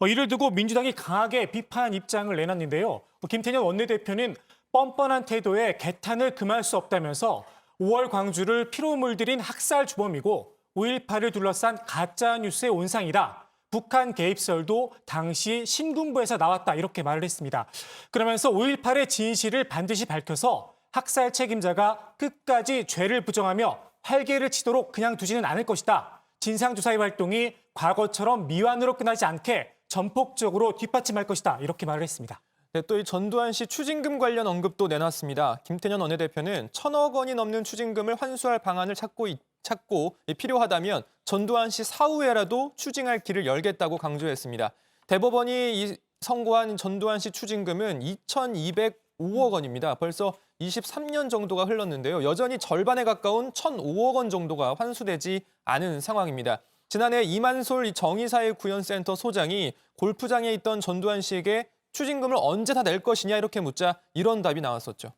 이를 두고 민주당이 강하게 비판 입장을 내놨는데요. 김태년 원내대표는 뻔뻔한 태도에 개탄을 금할 수 없다면서 5월 광주를 피로 물들인 학살 주범이고 5.18을 둘러싼 가짜 뉴스의 온상이다. 북한 개입설도 당시 신군부에서 나왔다 이렇게 말을 했습니다. 그러면서 5.18의 진실을 반드시 밝혀서 학살 책임자가 끝까지 죄를 부정하며 활개를 치도록 그냥 두지는 않을 것이다. 진상조사의 활동이 과거처럼 미완으로 끝나지 않게 전폭적으로 뒷받침할 것이다. 이렇게 말을 했습니다. 네, 또 이 전두환 씨 추징금 관련 언급도 내놨습니다. 김태년 원내대표는 1,000억 원이 넘는 추징금을 환수할 방안을 찾고 필요하다면 전두환 씨 사후에라도 추징할 길을 열겠다고 강조했습니다. 대법원이 선고한 전두환 씨 추징금은 2,205억 원입니다. 벌써 23년 정도가 흘렀는데요. 여전히 절반에 가까운 1,005억 원 정도가 환수되지 않은 상황입니다. 지난해 이만솔 정의사회구현센터 소장이 골프장에 있던 전두환 씨에게 추징금을 언제 다 낼 것이냐 이렇게 묻자 이런 답이 나왔었죠.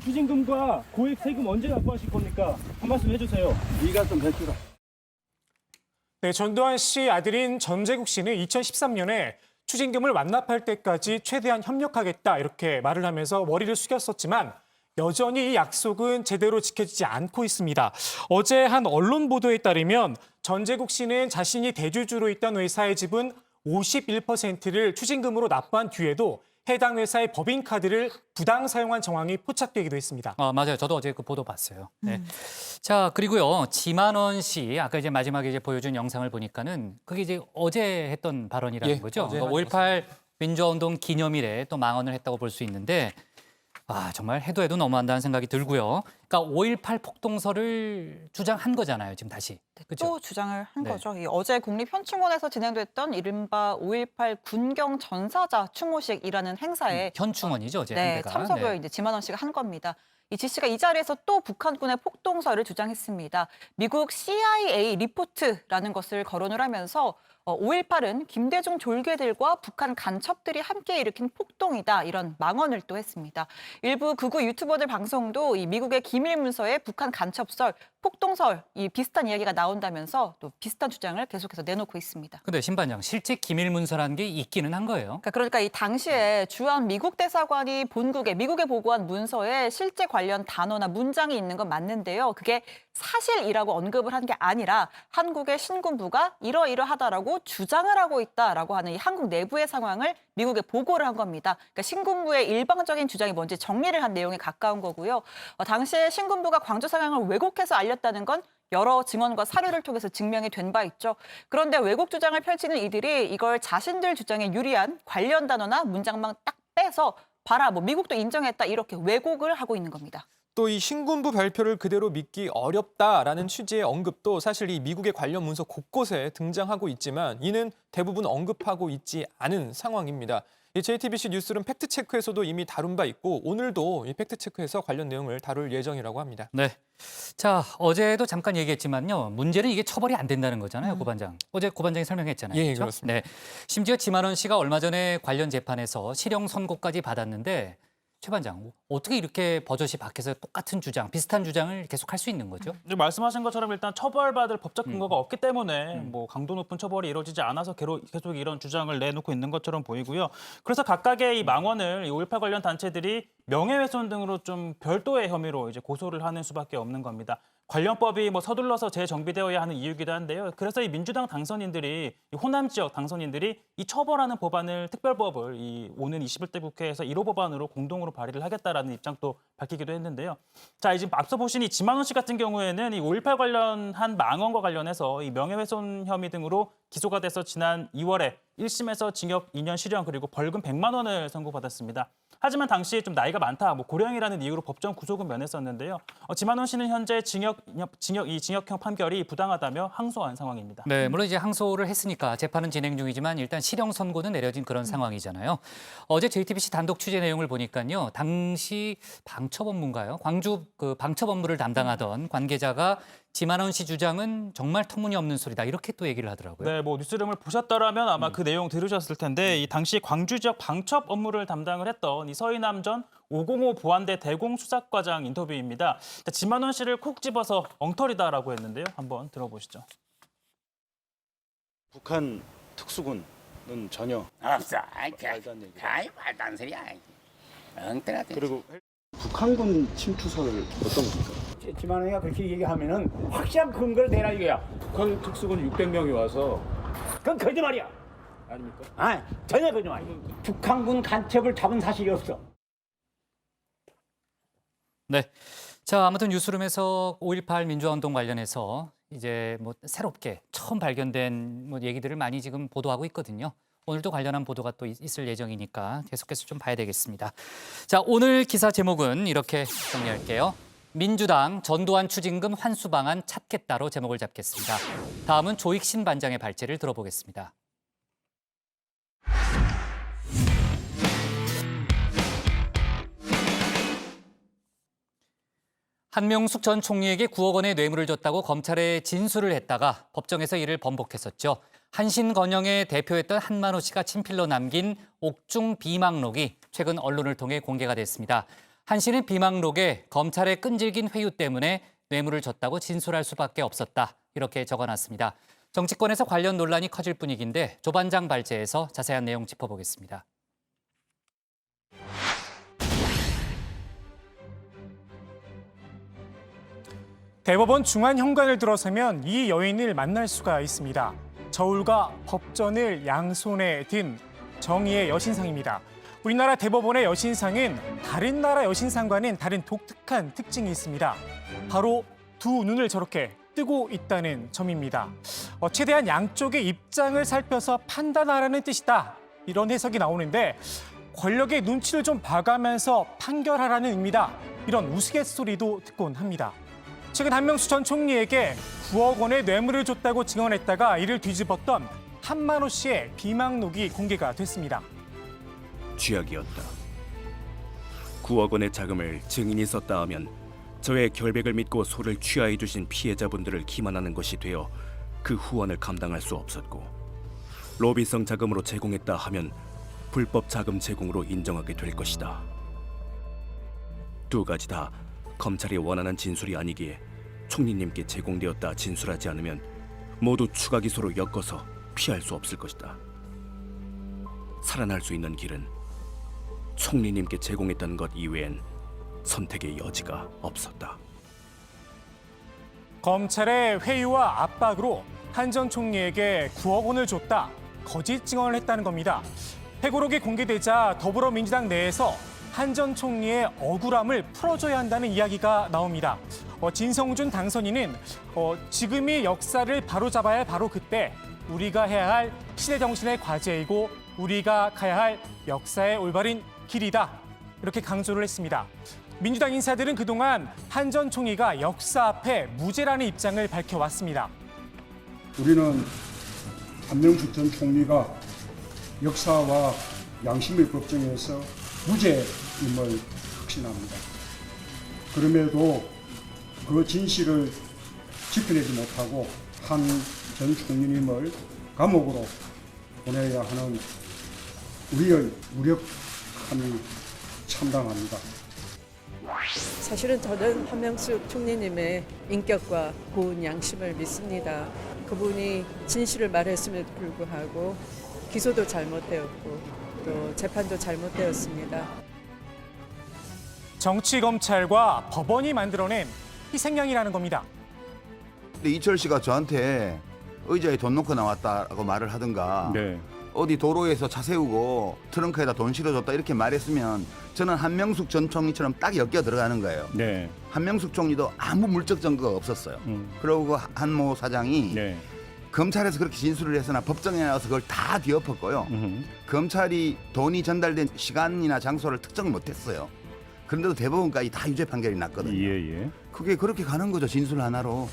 추징금과 고액 세금 언제 납부하실 겁니까? 한 말씀 해주세요. 네가 좀 해주라. 네, 전두환 씨 아들인 전재국 씨는 2013년에 추징금을 완납할 때까지 최대한 협력하겠다 이렇게 말을 하면서 머리를 숙였었지만 여전히 이 약속은 제대로 지켜지지 않고 있습니다. 어제 한 언론 보도에 따르면 전재국 씨는 자신이 대주주로 있던 회사의 지분 51%를 추징금으로 납부한 뒤에도 해당 회사의 법인카드를 부당 사용한 정황이 포착되기도 했습니다. 맞아요. 저도 어제 그 보도 봤어요. 네. 자, 그리고요. 지만원 씨, 아까 이제 마지막에 이제 보여준 영상을 보니까는 그게 이제 어제 했던 발언이라는 거죠. 그러니까 5.18 민주화운동 기념일에 또 망언을 했다고 볼 수 있는데 정말 해도 너무한다는 생각이 들고요. 그러니까 5.18 폭동설을 주장한 거잖아요, 지금 다시. 그렇죠? 또 주장을 한 거죠. 어제 국립현충원에서 진행됐던 이른바 5.18 군경 전사자 추모식이라는 행사에 현충원이죠, 어제. 네, 행사가. 참석을 이제 지만원 씨가 한 겁니다. 이 지 씨가 이 자리에서 또 북한군의 폭동설을 주장했습니다. 미국 CIA 리포트라는 것을 거론을 하면서 5.18은 김대중 졸개들과 북한 간첩들이 함께 일으킨 폭동이다 이런 망언을 또 했습니다. 일부 극우 유튜버들 방송도 이 미국의 기밀 문서에 북한 간첩설, 폭동설 이 비슷한 이야기가 나온다면서 또 비슷한 주장을 계속해서 내놓고 있습니다. 근데 신 반장, 실제 기밀 문서라는 게 있기는 한 거예요. 그러니까 이 당시에 주한 미국 대사관이 미국에 보고한 문서에 실제 관련 단어나 문장이 있는 건 맞는데요. 그게 사실이라고 언급을 한 게 아니라 한국의 신군부가 이러이러하다라고 주장을 하고 있다라고 하는 이 한국 내부의 상황을 미국에 보고를 한 겁니다. 그러니까 신군부의 일방적인 주장이 뭔지 정리를 한 내용에 가까운 거고요. 당시에 신군부가 광주 상황을 왜곡해서 알렸다는 건 여러 증언과 사료를 통해서 증명이 된 바 있죠. 그런데 왜곡 주장을 펼치는 이들이 이걸 자신들 주장에 유리한 관련 단어나 문장만 딱 빼서 봐라, 미국도 인정했다 이렇게 왜곡을 하고 있는 겁니다. 또 이 신군부 발표를 그대로 믿기 어렵다라는 취지의 언급도 사실 이 미국의 관련 문서 곳곳에 등장하고 있지만 이는 대부분 언급하고 있지 않은 상황입니다. 이 JTBC 뉴스룸 팩트체크에서도 이미 다룬 바 있고 오늘도 이 팩트체크에서 관련 내용을 다룰 예정이라고 합니다. 네. 자, 어제도 잠깐 얘기했지만요. 문제는 이게 처벌이 안 된다는 거잖아요, 고 반장. 어제 고 반장이 설명했잖아요. 예, 그렇죠? 그렇습니다. 네. 심지어 지만원 씨가 얼마 전에 관련 재판에서 실형 선고까지 받았는데 최 반장, 어떻게 이렇게 버젓이 밖에서 똑같은 주장, 비슷한 주장을 계속 할 수 있는 거죠? 말씀하신 것처럼 일단 처벌받을 법적 근거가 없기 때문에 강도 높은 처벌이 이루어지지 않아서 계속 이런 주장을 내놓고 있는 것처럼 보이고요. 그래서 각각의 이 망언을 5.18 관련 단체들이 명예훼손 등으로 좀 별도의 혐의로 이제 고소를 하는 수밖에 없는 겁니다. 관련법이 서둘러서 재정비되어야 하는 이유이기도 한데요. 그래서 이 민주당 당선인들이 이 호남 지역 당선인들이 이 처벌하는 법안을 특별법을 이 오는 21대 국회에서 1호 법안으로 공동으로 발의를 하겠다라는 입장도 밝히기도 했는데요. 자, 이제 앞서 보신 이 지만원 씨 같은 경우에는 이 5.18 관련한 망언과 관련해서 이 명예훼손 혐의 등으로 기소가 돼서 지난 2월에 1심에서 징역 2년 실형 그리고 벌금 100만 원을 선고받았습니다. 하지만 당시 좀 나이가 많다, 고령이라는 이유로 법정 구속은 면했었는데요. 지만원 씨는 현재 징역형 판결이 부당하다며 항소한 상황입니다. 네, 물론 이제 항소를 했으니까 재판은 진행 중이지만 일단 실형 선고는 내려진 그런 상황이잖아요. 어제 JTBC 단독 취재 내용을 보니까요, 당시 방첩 업무인가요? 광주 그 방첩 업무를 담당하던 관계자가 지만원 씨 주장은 정말 터무니없는 소리다 이렇게 또 얘기를 하더라고요. 네, 뉴스룸을 보셨더라면 아마 그 내용 들으셨을 텐데 이 당시 광주 지역 방첩 업무를 담당을 했던 이 서희남 전 505 보안대 대공수사과장 인터뷰입니다. 지만원 씨를 콕 집어서 엉터리다라고 했는데요. 한번 들어보시죠. 북한 특수군은 전혀 없어. 말도 안 소리야. 엉터리야. 그리고 북한군 침투설 어떤 겁니까? 지만원이가 그렇게 얘기하면은 확실한 근거를 내라 이거야. 북한 특수군 600명이 와서 그건 거짓말이야. 아닙니까? 전혀 거짓말이야. 북한군 간첩을 잡은 사실이 없어. 네. 자, 아무튼 뉴스룸에서 5.18 민주화운동 관련해서 이제 뭐 새롭게 처음 발견된 뭐 얘기들을 많이 지금 보도하고 있거든요. 오늘도 관련한 보도가 또 있을 예정이니까 계속해서 좀 봐야 되겠습니다. 자, 오늘 기사 제목은 이렇게 정리할게요. 민주당 전두환 추징금 환수 방안 찾겠다로 제목을 잡겠습니다. 다음은 조익신 반장의 발제를 들어보겠습니다. 한명숙 전 총리에게 9억 원의 뇌물을 줬다고 검찰에 진술을 했다가 법정에서 이를 번복했었죠. 한신건영의 대표였던 한만호 씨가 친필로 남긴 옥중 비망록이 최근 언론을 통해 공개가 됐습니다. 한 씨는 비망록에 검찰의 끈질긴 회유 때문에 뇌물을 줬다고 진술할 수밖에 없었다. 이렇게 적어놨습니다. 정치권에서 관련 논란이 커질 분위기인데 조 반장 발제에서 자세한 내용 짚어보겠습니다. 대법원 중앙현관을 들어서면 이 여인을 만날 수가 있습니다. 저울과 법전을 양손에 든 정의의 여신상입니다. 우리나라 대법원의 여신상은 다른 나라 여신상과는 다른 독특한 특징이 있습니다. 바로 두 눈을 저렇게 뜨고 있다는 점입니다. 최대한 양쪽의 입장을 살펴서 판단하라는 뜻이다. 이런 해석이 나오는데 권력의 눈치를 좀 봐가면서 판결하라는 의미다. 이런 우스갯소리도 듣곤 합니다. 최근 한명수 전 총리에게 9억 원의 뇌물을 줬다고 증언했다가 이를 뒤집었던 한만호 씨의 비망록이 공개가 됐습니다. 쥐약이었다. 9억 원의 자금을 증인이 썼다 하면 저의 결백을 믿고 소를 취하해 주신 피해자분들을 기만하는 것이 되어 그 후원을 감당할 수 없었고, 로비성 자금으로 제공했다 하면 불법 자금 제공으로 인정하게 될 것이다. 두 가지 다 검찰이 원하는 진술이 아니기에 총리님께 제공되었다 진술하지 않으면 모두 추가 기소로 엮어서 피할 수 없을 것이다. 살아날 수 있는 길은 총리님께 제공했다는 것 이외엔 선택의 여지가 없었다. 검찰의 회유와 압박으로 한 전 총리에게 9억 원을 줬다, 거짓 증언을 했다는 겁니다. 회고록이 공개되자 더불어민주당 내에서 한 전 총리의 억울함을 풀어줘야 한다는 이야기가 나옵니다. 진성준 당선인은 지금이 역사를 바로잡아야 할 바로 그때 우리가 해야 할 시대 정신의 과제이고 우리가 가야 할 역사의 올바른 길이다. 이렇게 강조를 했습니다. 민주당 인사들은 그동안 한 전 총리가 역사 앞에 무죄라는 입장을 밝혀왔습니다. 우리는 한명숙 전 총리가 역사와 양심의 법정에서 무죄임을 확신합니다. 그럼에도 그 진실을 지켜내지 못하고 한 전 총리님을 감옥으로 보내야 하는 우리의 무력함이 참담합니다. 사실은 저는 한명숙 총리님의 인격과 고운 양심을 믿습니다. 그분이 진실을 말했음에도 불구하고 기소도 잘못되었고 또 재판도 잘못되었습니다. 정치 검찰과 법원이 만들어낸 희생양이라는 겁니다. 근데 이철 씨가 저한테 의자에 돈 놓고 나왔다라고 말을 하든가 어디 도로에서 차 세우고 트렁크에다 돈 실어줬다 이렇게 말했으면 저는 한명숙 전 총리처럼 딱 엮여 들어가는 거예요. 한명숙 총리도 아무 물적 증거가 없었어요. 그러고 한모 사장이 검찰에서 그렇게 진술을 해서나 법정에 나와서 그걸 다 뒤엎었고요. 검찰이 돈이 전달된 시간이나 장소를 특정 못했어요. 그런데도 대법원까지 다 유죄 판결이 났거든요. 그게 그렇게 가는 거죠, 진술 하나로.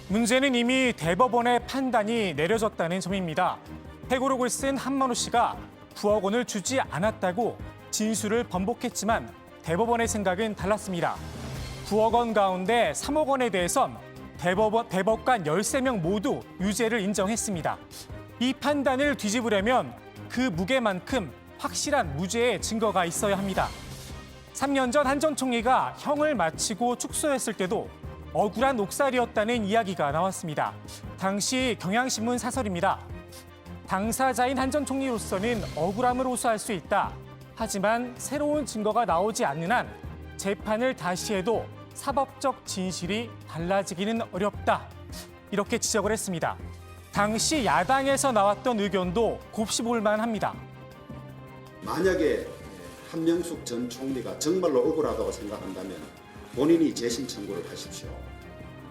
문제는 이미 대법원의 판단이 내려졌다는 점입니다. 회고록을 쓴 한만호 씨가 9억 원을 주지 않았다고 진술을 번복했지만 대법원의 생각은 달랐습니다. 9억 원 가운데 3억 원에 대해선 대법관 13명 모두 유죄를 인정했습니다. 이 판단을 뒤집으려면 그 무게만큼 확실한 무죄의 증거가 있어야 합니다. 3년 전 한 전 총리가 형을 마치고 축소했을 때도 억울한 옥살이었다는 이야기가 나왔습니다. 당시 경향신문 사설입니다. 당사자인 한 전 총리로서는 억울함을 호소할 수 있다. 하지만 새로운 증거가 나오지 않는 한 재판을 다시 해도 사법적 진실이 달라지기는 어렵다. 이렇게 지적을 했습니다. 당시 야당에서 나왔던 의견도 곱씹을 만합니다. 만약에 한명숙 전 총리가 정말로 억울하다고 생각한다면 본인이 재심 청구를 하십시오.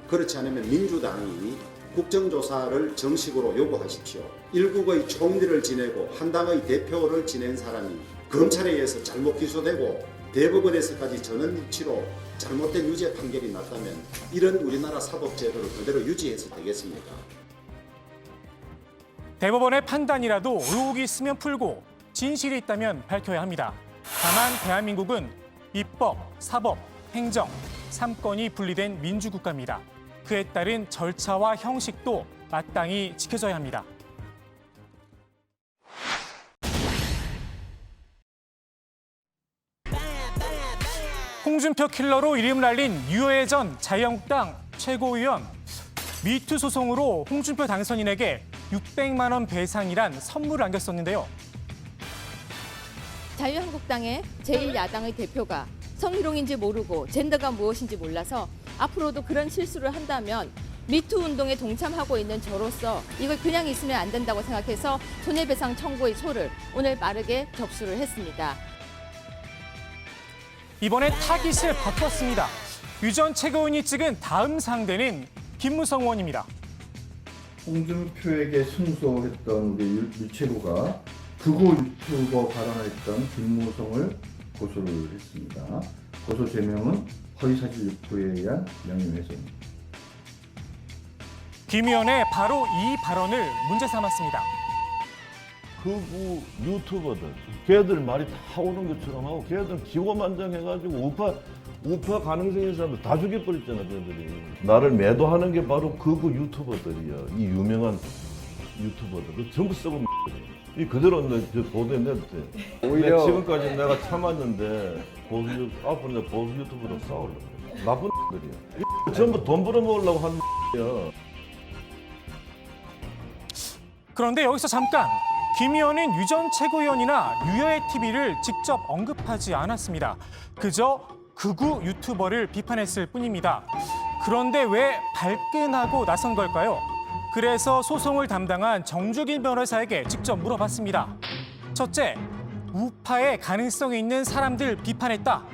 그렇지 않으면 민주당이 국정조사를 정식으로 요구하십시오. 일국의 총리를 지내고 한 당의 대표를 지낸 사람이 검찰에 의해서 잘못 기소되고 대법원에서까지 전원일치로 잘못된 유죄 판결이 났다면 이런 우리나라 사법제도를 그대로 유지해서 되겠습니까? 대법원의 판단이라도 의혹이 있으면 풀고 진실이 있다면 밝혀야 합니다. 다만 대한민국은 입법, 사법, 행정, 3권이 분리된 민주국가입니다. 그에 따른 절차와 형식도 마땅히 지켜져야 합니다. 홍준표 킬러로 이름을 알린 유효의 전 자유한국당 최고위원. 미투 소송으로 홍준표 당선인에게 600만 원 배상이란 선물을 안겼었는데요. 자유한국당의 제1야당의 대표가 성희롱인지 모르고 젠더가 무엇인지 몰라서 앞으로도 그런 실수를 한다면 미투 운동에 동참하고 있는 저로서 이걸 그냥 있으면 안 된다고 생각해서 손해배상 청구의 소를 오늘 빠르게 접수를 했습니다. 이번에 타깃을 바꿨습니다. 유 전 최고위원이 찍은 다음 상대는 김무성 의원입니다. 홍준표에게 승소했던 우리 유 최고가 극우 유튜버 발언했던 김무성을 고소를 했습니다. 고소 제명은 허위사실 유포에 의한 명예훼손입니다. 김 의원의 바로 이 발언을 문제 삼았습니다. 극우 유튜버들, 걔들 말이 다 오는 것처럼 하고 걔들 기고만장해가지고 우파 가능성이 있는 사람들 다 죽여버렸잖아, 걔들이. 나를 매도하는 게 바로 극우 유튜버들이야. 이 유명한 유튜버들. 전부 썩은 이 그대로 보도에 내도 돼. 오히려 지금까지 내가 참았는데 앞으로 내가 보수 유튜버로 싸우려고 그래. 나쁜 들이야. 전부 돈 벌어먹으려고 하는 야. 그런데 여기서 잠깐. 김 의원은 유 전 최고위원이나 유여의 TV를 직접 언급하지 않았습니다. 그저 극우 유튜버를 비판했을 뿐입니다. 그런데 왜 발끈하고 나선 걸까요? 그래서 소송을 담당한 정주길 변호사에게 직접 물어봤습니다. 첫째, 우파의 가능성이 있는 사람들 비판했다.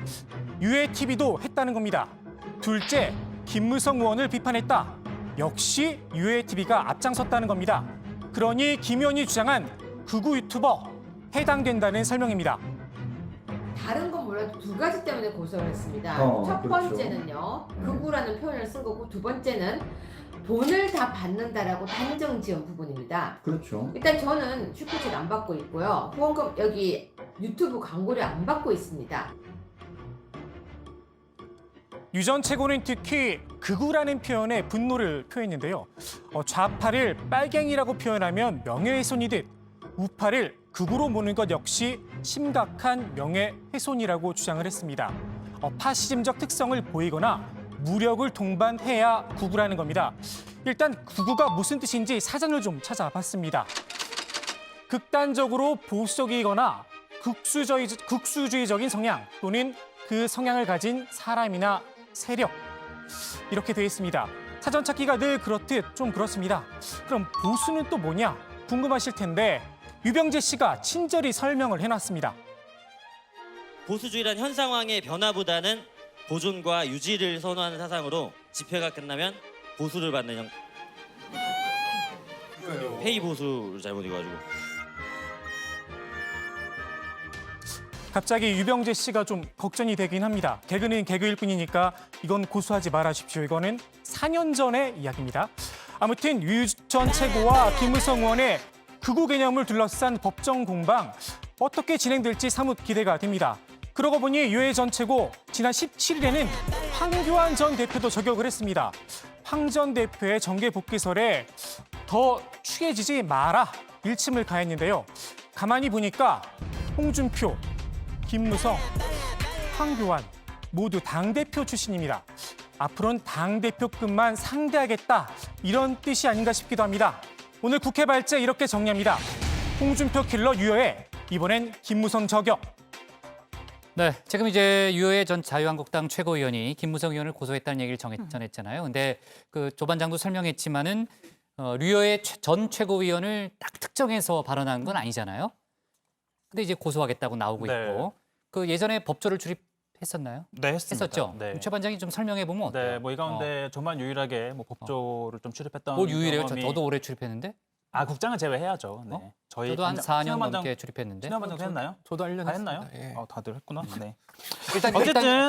유해 TV도 했다는 겁니다. 둘째, 김무성 의원을 비판했다. 역시 유해 TV가 앞장섰다는 겁니다. 그러니 김 의원이 주장한 극우 유튜버 해당된다는 설명입니다. 다른 건 몰라도 두 가지 때문에 고소를 했습니다. 첫 번째는요, 극우라는 표현을 쓴 거고, 두 번째는 돈을 다 받는다라고 단정 지은 부분입니다. 그렇죠. 일단 저는 슈퍼챗 안 받고 있고요. 후원금 여기 유튜브 광고를 안 받고 있습니다. 유 전 최고는 특히 극우라는 표현에 분노를 표했는데요. 좌파를 빨갱이라고 표현하면 명예훼손이듯 우파를 극우로 모는 것 역시 심각한 명예훼손이라고 주장을 했습니다. 파시즘적 특성을 보이거나 무력을 동반해야 극우라는 겁니다. 일단 극우가 무슨 뜻인지 사전을 좀 찾아봤습니다. 극단적으로 보수적이거나 극수주의적인 성향 또는 그 성향을 가진 사람이나 세력 이렇게 되어 있습니다. 사전 찾기가 늘 그렇듯 좀 그렇습니다. 그럼 보수는 또 뭐냐 궁금하실 텐데 유병재 씨가 친절히 설명을 해놨습니다. 보수주의란 현 상황의 변화보다는 보존과 유지를 선호하는 사상으로 집회가 끝나면 보수를 받는 회의 보수를 잘못 읽어가지고. 갑자기 유병재 씨가 좀 걱정이 되긴 합니다. 개그는 개그일 뿐이니까 이건 고수하지 말아주십시오. 이거는 4년 전의 이야기입니다. 아무튼 유 전 최고와 김무성 의원의 극우 개념을 둘러싼 법정 공방 어떻게 진행될지 사뭇 기대가 됩니다. 그러고 보니 유해 전 최고 지난 17일에는 황교안 전 대표도 저격을 했습니다. 황 전 대표의 정계 복귀설에 더 취해지지 마라 일침을 가했는데요. 가만히 보니까 홍준표, 김무성, 황교안 모두 당대표 출신입니다. 앞으로는 당대표급만 상대하겠다 이런 뜻이 아닌가 싶기도 합니다. 오늘 국회 발제 이렇게 정리합니다. 홍준표 킬러 유여의 이번엔 김무성 저격. 네, 지금 이제 유여의 전 자유한국당 최고위원이 김무성 의원을 고소했다는 얘기를 전했잖아요. 근데 그 조반장도 설명했지만은 유여의 전 최고위원을 딱 특정해서 발언한 건 아니잖아요. 근데 이제 고소하겠다고 나오고 있고 그 예전에 법조를 출입했었나요? 네, 했습니다. 했었죠. 네. 최 반장이 좀 설명해 보면 어때요? 네, 뭐 이 가운데 저만 유일하게 뭐 법조를 좀 출입했던 뭘 유일해요? 경험이- 저도 오래 출입했는데. 국장은 제외해야죠. 네. 저희 저도 한 4년 신현 반장- 넘게 출입했는데. 신현 반장도 했나요? 저도 1년 다 했나요? 했습니다. 예. 다들 했구나. 네. 일단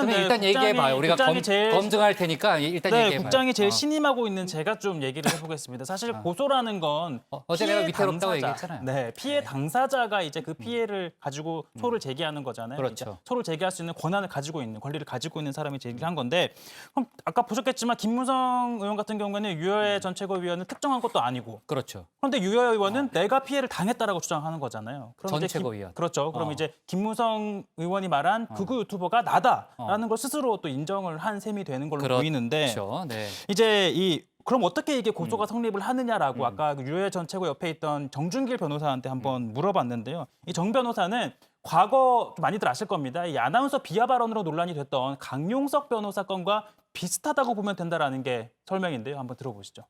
네, 일단 얘기해 봐요. 우리가 국장이 제일- 검증할 테니까 일단 네, 얘기해 봐요. 국장이 제일 신임하고 있는 제가 좀 얘기를 해보겠습니다. 사실 고소라는 건 어제 내가 피해 위태롭다고 당사자, 얘기했잖아요. 네, 피해 당사자가 이제 그 피해를 가지고 소를 제기하는 거잖아요. 그렇죠. 이제 소를 제기할 수 있는 권한을 가지고 있는 권리를 가지고 있는 사람이 제기한 건데, 그럼 아까 보셨겠지만 김무성 의원 같은 경우에는 유여해 전 최고위원을 특정한 것도 아니고, 그렇죠. 그런데 유여해 의원은 내가 피해를 당했다라고 주장하는 거잖아요. 그럼 전 이제 최고위원. 그렇죠. 그럼 이제 김무성 의원이 말한 극우 유튜버가 나다라는 걸 스스로 또 인정을 한 셈이 되는 걸로 보이는데, 그렇죠. 네. 이제 그럼 어떻게 이게 고소가 성립을 하느냐라고 아까 유해 전 최고 옆에 있던 정준길 변호사한테 한번 물어봤는데요. 이 정 변호사는 과거 많이들 아실 겁니다. 이 아나운서 비하 발언으로 논란이 됐던 강용석 변호사 건과 비슷하다고 보면 된다라는 게 설명인데요. 한번 들어보시죠.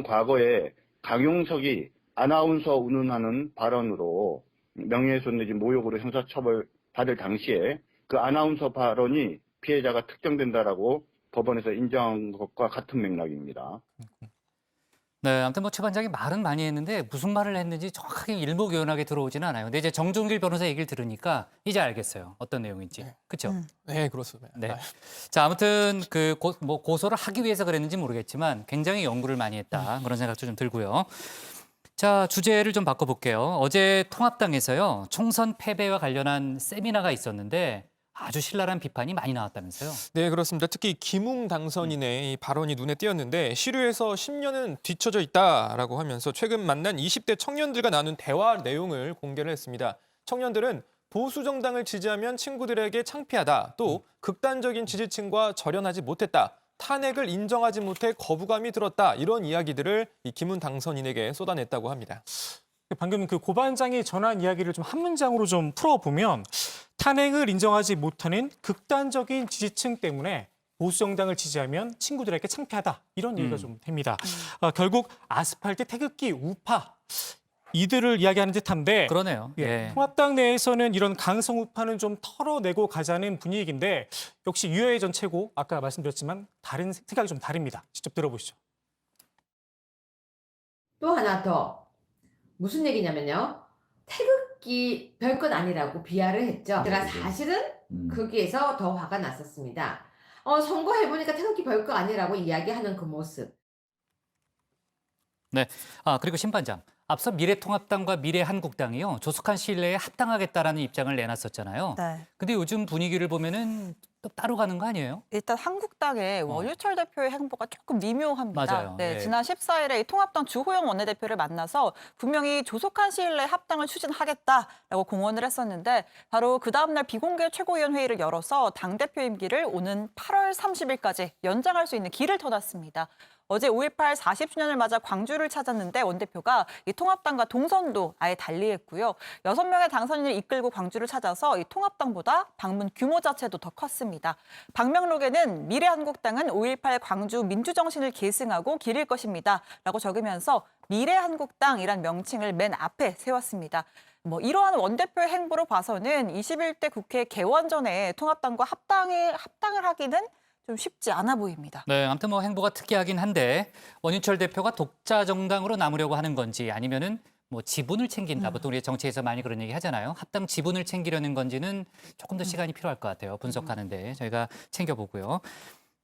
과거에 강용석이 아나운서 운운하는 발언으로 명예훼손 내지 모욕으로 형사처벌 받을 당시에 그 아나운서 발언이 피해자가 특정된다라고 법원에서 인정한 것과 같은 맥락입니다. 네, 아무튼 뭐 최 반장이 말은 많이 했는데 무슨 말을 했는지 정확하게 일목요연하게 들어오지는 않아요. 근데 이제 정준길 변호사 얘기를 들으니까 이제 알겠어요. 어떤 내용인지. 그렇죠? 네, 그렇습니다. 네. 자, 아무튼 그 고소를 하기 위해서 그랬는지 모르겠지만 굉장히 연구를 많이 했다. 그런 생각도 좀 들고요. 자, 주제를 좀 바꿔볼게요. 어제 통합당에서요. 총선 패배와 관련한 세미나가 있었는데 아주 신랄한 비판이 많이 나왔다면서요. 네, 그렇습니다. 특히 김웅 당선인의 이 발언이 눈에 띄었는데 시류에서 10년은 뒤처져 있다라고 하면서 최근 만난 20대 청년들과 나눈 대화 내용을 공개를 했습니다. 청년들은 보수 정당을 지지하면 친구들에게 창피하다. 또 극단적인 지지층과 절연하지 못했다. 탄핵을 인정하지 못해 거부감이 들었다. 이런 이야기들을 이 김웅 당선인에게 쏟아냈다고 합니다. 방금 그 고반장이 전한 이야기를 좀 한 문장으로 좀 풀어보면 탄핵을 인정하지 못하는 극단적인 지지층 때문에 보수 정당을 지지하면 친구들에게 창피하다. 이런 얘기가 좀 됩니다. 결국 아스팔트 태극기 우파 이들을 이야기하는 듯한데 그러네요. 예. 통합당 내에서는 이런 강성 우파는 좀 털어내고 가자는 분위기인데 역시 유해 전 최고 아까 말씀드렸지만 다른 생각이 좀 다릅니다. 직접 들어보시죠. 또 하나 더 무슨 얘기냐면요. 태극기 별것 아니라고 비하를 했죠. 제가 사실은 거기에서 더 화가 났었습니다. 선거해보니까 태극기 별것 아니라고 이야기하는 그 모습. 네. 그리고 신반장. 앞서 미래통합당과 미래한국당이요. 조속한 시일 내에 합당하겠다라는 입장을 내놨었잖아요. 네. 근데 요즘 분위기를 보면은 또 따로 가는 거 아니에요? 일단 한국당의 원유철 대표의 행보가 조금 미묘합니다. 맞아요. 네, 네. 지난 14일에 통합당 주호영 원내대표를 만나서 분명히 조속한 시일 내에 합당을 추진하겠다라고 공언을 했었는데 바로 그 다음 날 비공개 최고위원회의를 열어서 당대표 임기를 오는 8월 30일까지 연장할 수 있는 길을 터놨습니다. 어제 5.18 40주년을 맞아 광주를 찾았는데 원대표가 이 통합당과 동선도 아예 달리했고요. 6명의 당선인을 이끌고 광주를 찾아서 이 통합당보다 방문 규모 자체도 더 컸습니다. 방명록에는 미래한국당은 5.18 광주 민주정신을 계승하고 기릴 것입니다. 라고 적으면서 미래한국당이란 명칭을 맨 앞에 세웠습니다. 이러한 원대표의 행보로 봐서는 21대 국회 개원 전에 통합당과 합당을 하기는 좀 쉽지 않아 보입니다. 네, 아무튼 행보가 특이하긴 한데 원유철 대표가 독자 정당으로 남으려고 하는 건지 아니면은 지분을 챙긴다. 보통 우리 정치에서 많이 그런 얘기 하잖아요. 합당 지분을 챙기려는 건지는 조금 더 시간이 필요할 것 같아요. 분석하는데 저희가 챙겨보고요.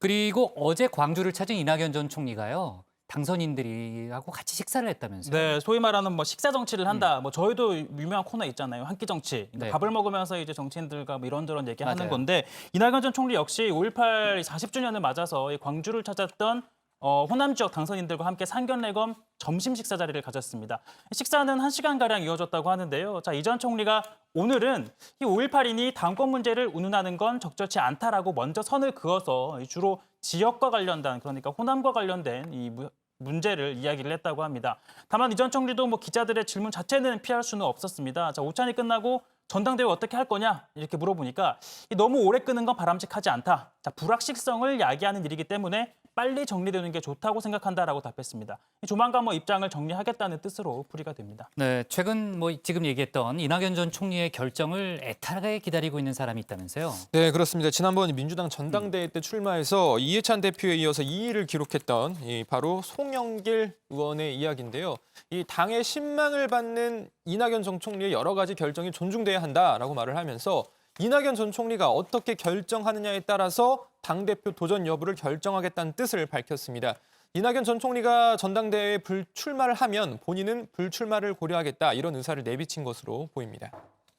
그리고 어제 광주를 찾은 이낙연 전 총리가요. 당선인들하고 같이 식사를 했다면서요? 네, 소위 말하는 식사 정치를 한다. 저희도 유명한 코너 있잖아요. 한 끼 정치. 그러니까 네. 밥을 먹으면서 이제 정치인들과 이런저런 얘기하는 맞아요. 건데 이낙연 전 총리 역시 5.18 40주년을 맞아서 이 광주를 찾았던 호남 지역 당선인들과 함께 상견례검 점심 식사 자리를 가졌습니다. 식사는 1시간가량 이어졌다고 하는데요. 이 전 총리가 오늘은 이 5.18인이 당권 문제를 운운하는 건 적절치 않다라고 먼저 선을 그어서 주로 지역과 관련된, 그러니까 호남과 관련된 이 문제를 이야기를 했다고 합니다. 다만 이 전 총리도 기자들의 질문 자체는 피할 수는 없었습니다. 오찬이 끝나고 전당대회 어떻게 할 거냐 이렇게 물어보니까 너무 오래 끄는 건 바람직하지 않다. 불확실성을 야기하는 일이기 때문에 빨리 정리되는 게 좋다고 생각한다라고 답했습니다. 조만간 입장을 정리하겠다는 뜻으로 풀이가 됩니다. 네, 최근 지금 얘기했던 이낙연 전 총리의 결정을 애타게 기다리고 있는 사람이 있다면서요? 네, 그렇습니다. 지난번 민주당 전당대회 때 출마해서 이해찬 대표에 이어서 2위를 기록했던 바로 송영길 의원의 이야기인데요. 이 당의 신망을 받는 이낙연 전 총리의 여러 가지 결정이 존중돼야 한다라고 말을 하면서 이낙연 전 총리가 어떻게 결정하느냐에 따라서 당대표 도전 여부를 결정하겠다는 뜻을 밝혔습니다. 이낙연 전 총리가 전당대회에 불출마를 하면 본인은 불출마를 고려하겠다 이런 의사를 내비친 것으로 보입니다.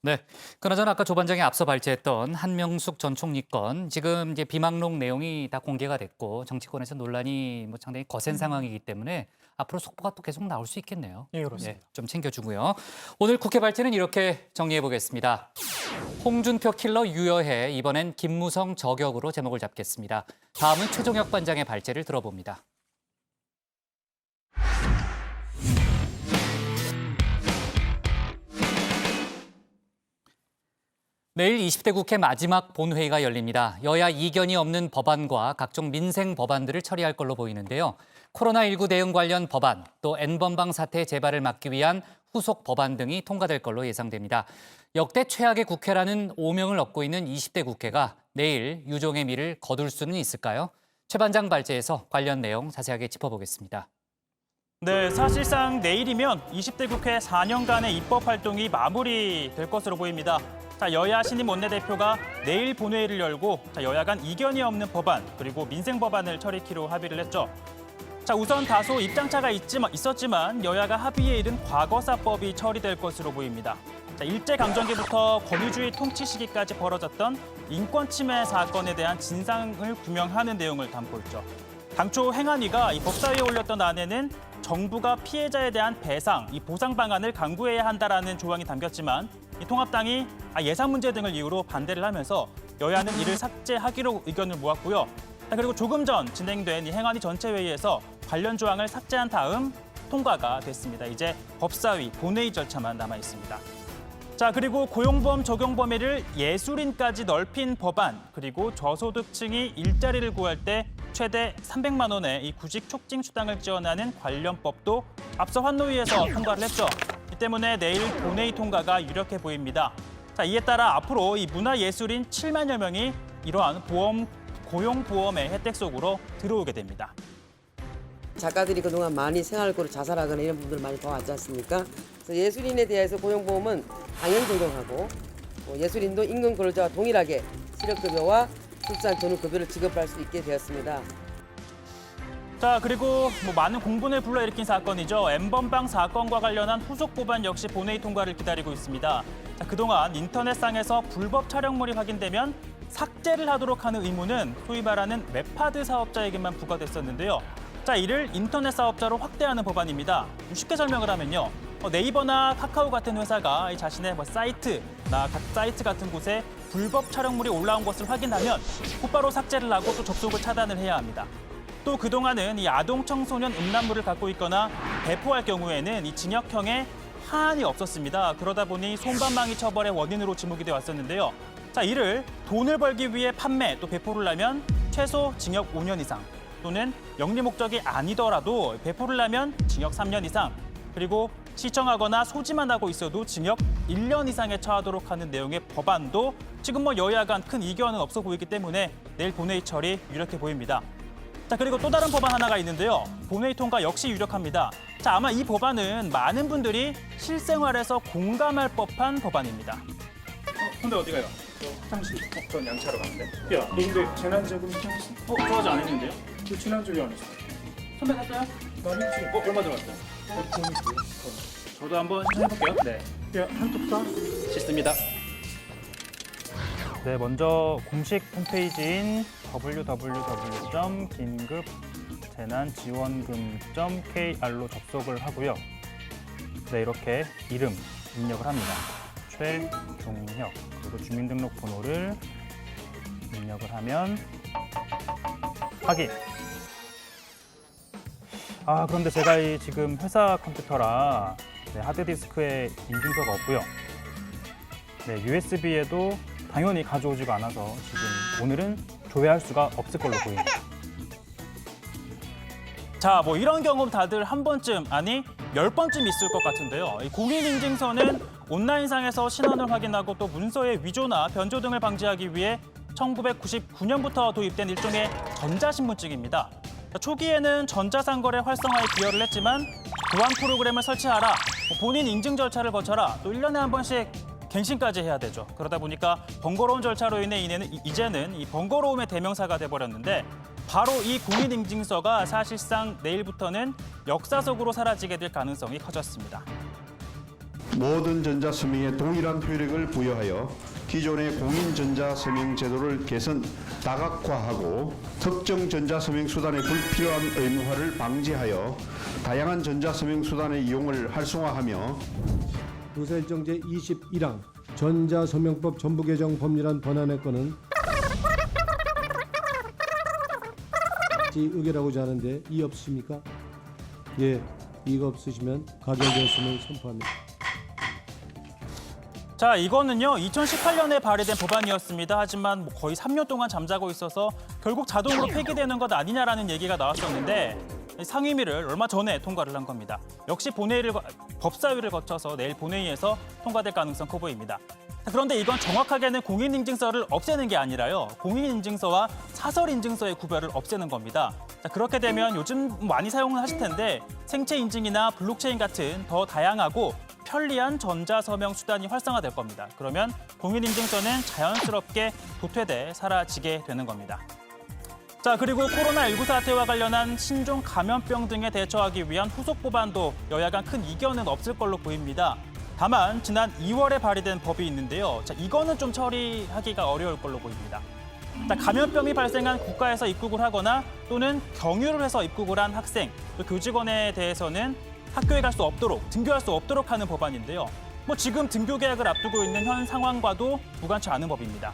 네, 그나저나 아까 조반장이 앞서 발제했던 한명숙 전 총리 건 지금 이제 비망록 내용이 다 공개가 됐고 정치권에서 논란이 상당히 거센 상황이기 때문에 앞으로 속보가 또 계속 나올 수 있겠네요. 예, 그렇습니다. 좀 챙겨주고요. 오늘 국회 발제는 이렇게 정리해 보겠습니다. 홍준표 킬러 유여해 이번엔 김무성 저격으로 제목을 잡겠습니다. 다음은 최종혁 반장의 발제를 들어봅니다. 내일 20대 국회 마지막 본회의가 열립니다. 여야 이견이 없는 법안과 각종 민생 법안들을 처리할 걸로 보이는데요. 코로나19 대응 관련 법안, 또 N번방 사태 재발을 막기 위한 후속 법안 등이 통과될 걸로 예상됩니다. 역대 최악의 국회라는 오명을 얻고 있는 20대 국회가 내일 유종의 미를 거둘 수는 있을까요? 최 반장 발제에서 관련 내용 자세하게 짚어보겠습니다. 네, 사실상 내일이면 20대 국회 4년간의 입법 활동이 마무리될 것으로 보입니다. 자, 여야 신임 원내대표가 내일 본회의를 열고 여야 간 이견이 없는 법안 그리고 민생 법안을 처리키로 합의를 했죠. 자, 우선 다소 입장차가 있었지만 여야가 합의에 이른 과거사법이 처리될 것으로 보입니다. 자, 일제강점기부터 권위주의 통치 시기까지 벌어졌던 인권 침해 사건에 대한 진상을 규명하는 내용을 담고 있죠. 당초 행안위가 이 법사위에 올렸던 안에는 정부가 피해자에 대한 배상, 이 보상 방안을 강구해야 한다라는 조항이 담겼지만 이 통합당이 예산 문제 등을 이유로 반대를 하면서 여야는 이를 삭제하기로 의견을 모았고요. 그리고 조금 전 진행된 이 행안위 전체 회의에서 관련 조항을 삭제한 다음 통과가 됐습니다. 이제 법사위 본회의 절차만 남아 있습니다. 자, 그리고 고용보험 적용 범위를 예술인까지 넓힌 법안, 그리고 저소득층이 일자리를 구할 때 최대 300만 원의 이 구직 촉진 수당을 지원하는 관련법도 앞서 환노위에서 통과를 했죠. 이 때문에 내일 본회의 통과가 유력해 보입니다. 자, 이에 따라 앞으로 이 문화예술인 7만여 명이 이러한 고용보험의 혜택 속으로 들어오게 됩니다. 작가들이 그동안 많이 생활고를 자살하거나 이런 분들 많이 봐왔지 않습니까? 그래서 예술인에 대해서 고용보험은 당연 적용하고 예술인도 임금 근로자와 동일하게 실업급여와 출산 전후급여를 지급할 수 있게 되었습니다. 자, 그리고 많은 공분을 불러일으킨 사건이죠. N번방 사건과 관련한 후속 법안 역시 본회의 통과를 기다리고 있습니다. 자, 그동안 인터넷상에서 불법 촬영물이 확인되면 삭제를 하도록 하는 의무는 소위 말하는 웹하드 사업자에게만 부과됐었는데요. 자, 이를 인터넷 사업자로 확대하는 법안입니다. 쉽게 설명을 하면요. 네이버나 카카오 같은 회사가 자신의 사이트나 각 사이트 같은 곳에 불법 촬영물이 올라온 것을 확인하면 곧바로 삭제를 하고 또 접속을 차단을 해야 합니다. 또 그동안은 이 아동 청소년 음란물을 갖고 있거나 배포할 경우에는 이 징역형에 하한이 없었습니다. 그러다 보니 손방망이 처벌의 원인으로 지목이 되어 왔었는데요. 자, 이를 돈을 벌기 위해 판매 또 배포를 하면 최소 징역 5년 이상 또는 영리 목적이 아니더라도 배포를 하면 징역 3년 이상 그리고 시청하거나 소지만 하고 있어도 징역 1년 이상에 처하도록 하는 내용의 법안도 지금 여야 간 큰 이견은 없어 보이기 때문에 내일 본회의 처리 유력해 보입니다. 자, 그리고 또 다른 법안 하나가 있는데요. 본회의 통과 역시 유력합니다. 자, 아마 이 법안은 많은 분들이 실생활에서 공감할 법한 법안입니다. 근데 어디 가요? 화장실. 전 양치하러 갔는데. 야, 너 근데 재난지원금 신청했어? 저 아직 안 했는데요? 저 재난지원금 안 했어. 선배 갔어요? 나 했지. 얼마 들어갔어요? 저도 한번 신청해볼게요. 네. 야, 한쪽 다? 씻습니다. 네, 먼저 공식 홈페이지인 www.긴급재난지원금.kr로 접속을 하고요. 네, 이렇게 이름 입력을 합니다. 최종혁, 그리고 주민등록번호를 입력을 하면 확인. 그런데 제가 지금 회사 컴퓨터라 하드디스크에 인증서가 없고요. 네, USB에도 당연히 가져오지가 않아서 지금 오늘은 조회할 수가 없을 걸로 보입니다. 자, 뭐 이런 경험 다들 한 번쯤, 아니 10번쯤 있을 것 같은데요. 이 공인인증서는 온라인상에서 신원을 확인하고 또 문서의 위조나 변조 등을 방지하기 위해 1999년부터 도입된 일종의 전자신분증입니다. 초기에는 전자상거래 활성화에 기여를 했지만 보안 프로그램을 설치하라, 본인 인증 절차를 거쳐라, 또 1년에 한 번씩 갱신까지 해야 되죠. 그러다 보니까 번거로운 절차로 인해 이제는 이 번거로움의 대명사가 돼버렸는데 바로 이 공인인증서가 사실상 내일부터는 역사 속으로 사라지게 될 가능성이 커졌습니다. 모든 전자서명에 동일한 효력을 부여하여 기존의 공인전자서명 제도를 개선, 다각화하고 특정 전자서명 수단의 불필요한 의무화를 방지하여 다양한 전자서명 수단의 이용을 활성화하며 조세일정 제21항 전자서명법 전부 개정 법률안 번안의 건은 의결하고자 하는데 이의 없으십니까? 예, 이의가 없으시면 가결되었음을 선포합니다. 자, 이거는요 2018년에 발의된 법안이었습니다. 하지만 거의 3년 동안 잠자고 있어서 결국 자동으로 폐기되는 것 아니냐라는 얘기가 나왔었는데 상임위를 얼마 전에 통과를 한 겁니다. 역시 법사위를 거쳐서 내일 본회의에서 통과될 가능성 커 보입니다. 그런데 이건 정확하게는 공인인증서를 없애는 게 아니라요. 공인인증서와 사설인증서의 구별을 없애는 겁니다. 자, 그렇게 되면 요즘 많이 사용을 하실 텐데 생체인증이나 블록체인 같은 더 다양하고 편리한 전자서명 수단이 활성화될 겁니다. 그러면 공인인증서는 자연스럽게 도태돼 사라지게 되는 겁니다. 자, 그리고 코로나19 사태와 관련한 신종 감염병 등에 대처하기 위한 후속 법안도 여야 간 큰 이견은 없을 걸로 보입니다. 다만 지난 2월에 발의된 법이 있는데요. 자, 이거는 좀 처리하기가 어려울 걸로 보입니다. 자, 감염병이 발생한 국가에서 입국을 하거나 또는 경유를 해서 입국을 한 학생, 또 교직원에 대해서는 학교에 갈 수 없도록, 등교할 수 없도록 하는 법안인데요. 지금 등교 계약을 앞두고 있는 현 상황과도 무관치 않은 법입니다.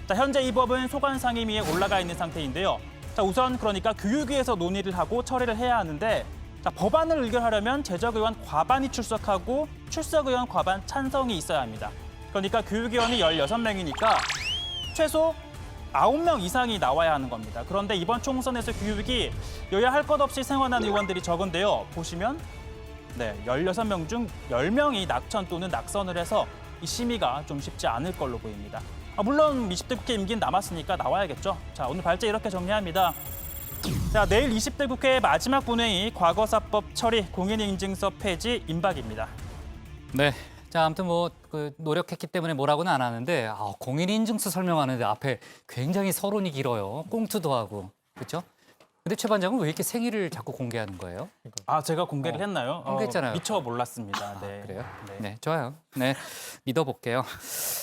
자, 현재 이 법은 소관 상임위에 올라가 있는 상태인데요. 자, 우선 그러니까 교육위에서 논의를 하고 처리를 해야 하는데 자, 법안을 의결하려면 제적의원 과반이 출석하고 출석의원 과반 찬성이 있어야 합니다. 그러니까 교육위원이 16명이니까 최소 9명 이상이 나와야 하는 겁니다. 그런데 이번 총선에서 교육이 여야 할 것 없이 생활한 의원들이 적은데요. 보시면 16명 중 10명이 낙천 또는 낙선을 해서 이 심의가 좀 쉽지 않을 걸로 보입니다. 물론 20대 국회 임기는 남았으니까 나와야겠죠. 자, 오늘 발제 이렇게 정리합니다. 자, 내일 20대 국회 마지막 본회의 과거사법 처리 공인인증서 폐지 임박입니다. 네. 자, 아무튼 노력했기 때문에 뭐라고는 안 하는데 공인인증서 설명하는데 앞에 굉장히 서론이 길어요. 꽁투도 하고. 그렇죠? 근데 최 반장은 왜 이렇게 생일을 자꾸 공개하는 거예요? 제가 공개를 했나요? 공개했잖아요. 미처 몰랐습니다. 네. 그래요? 네, 좋아요. 네, 믿어볼게요.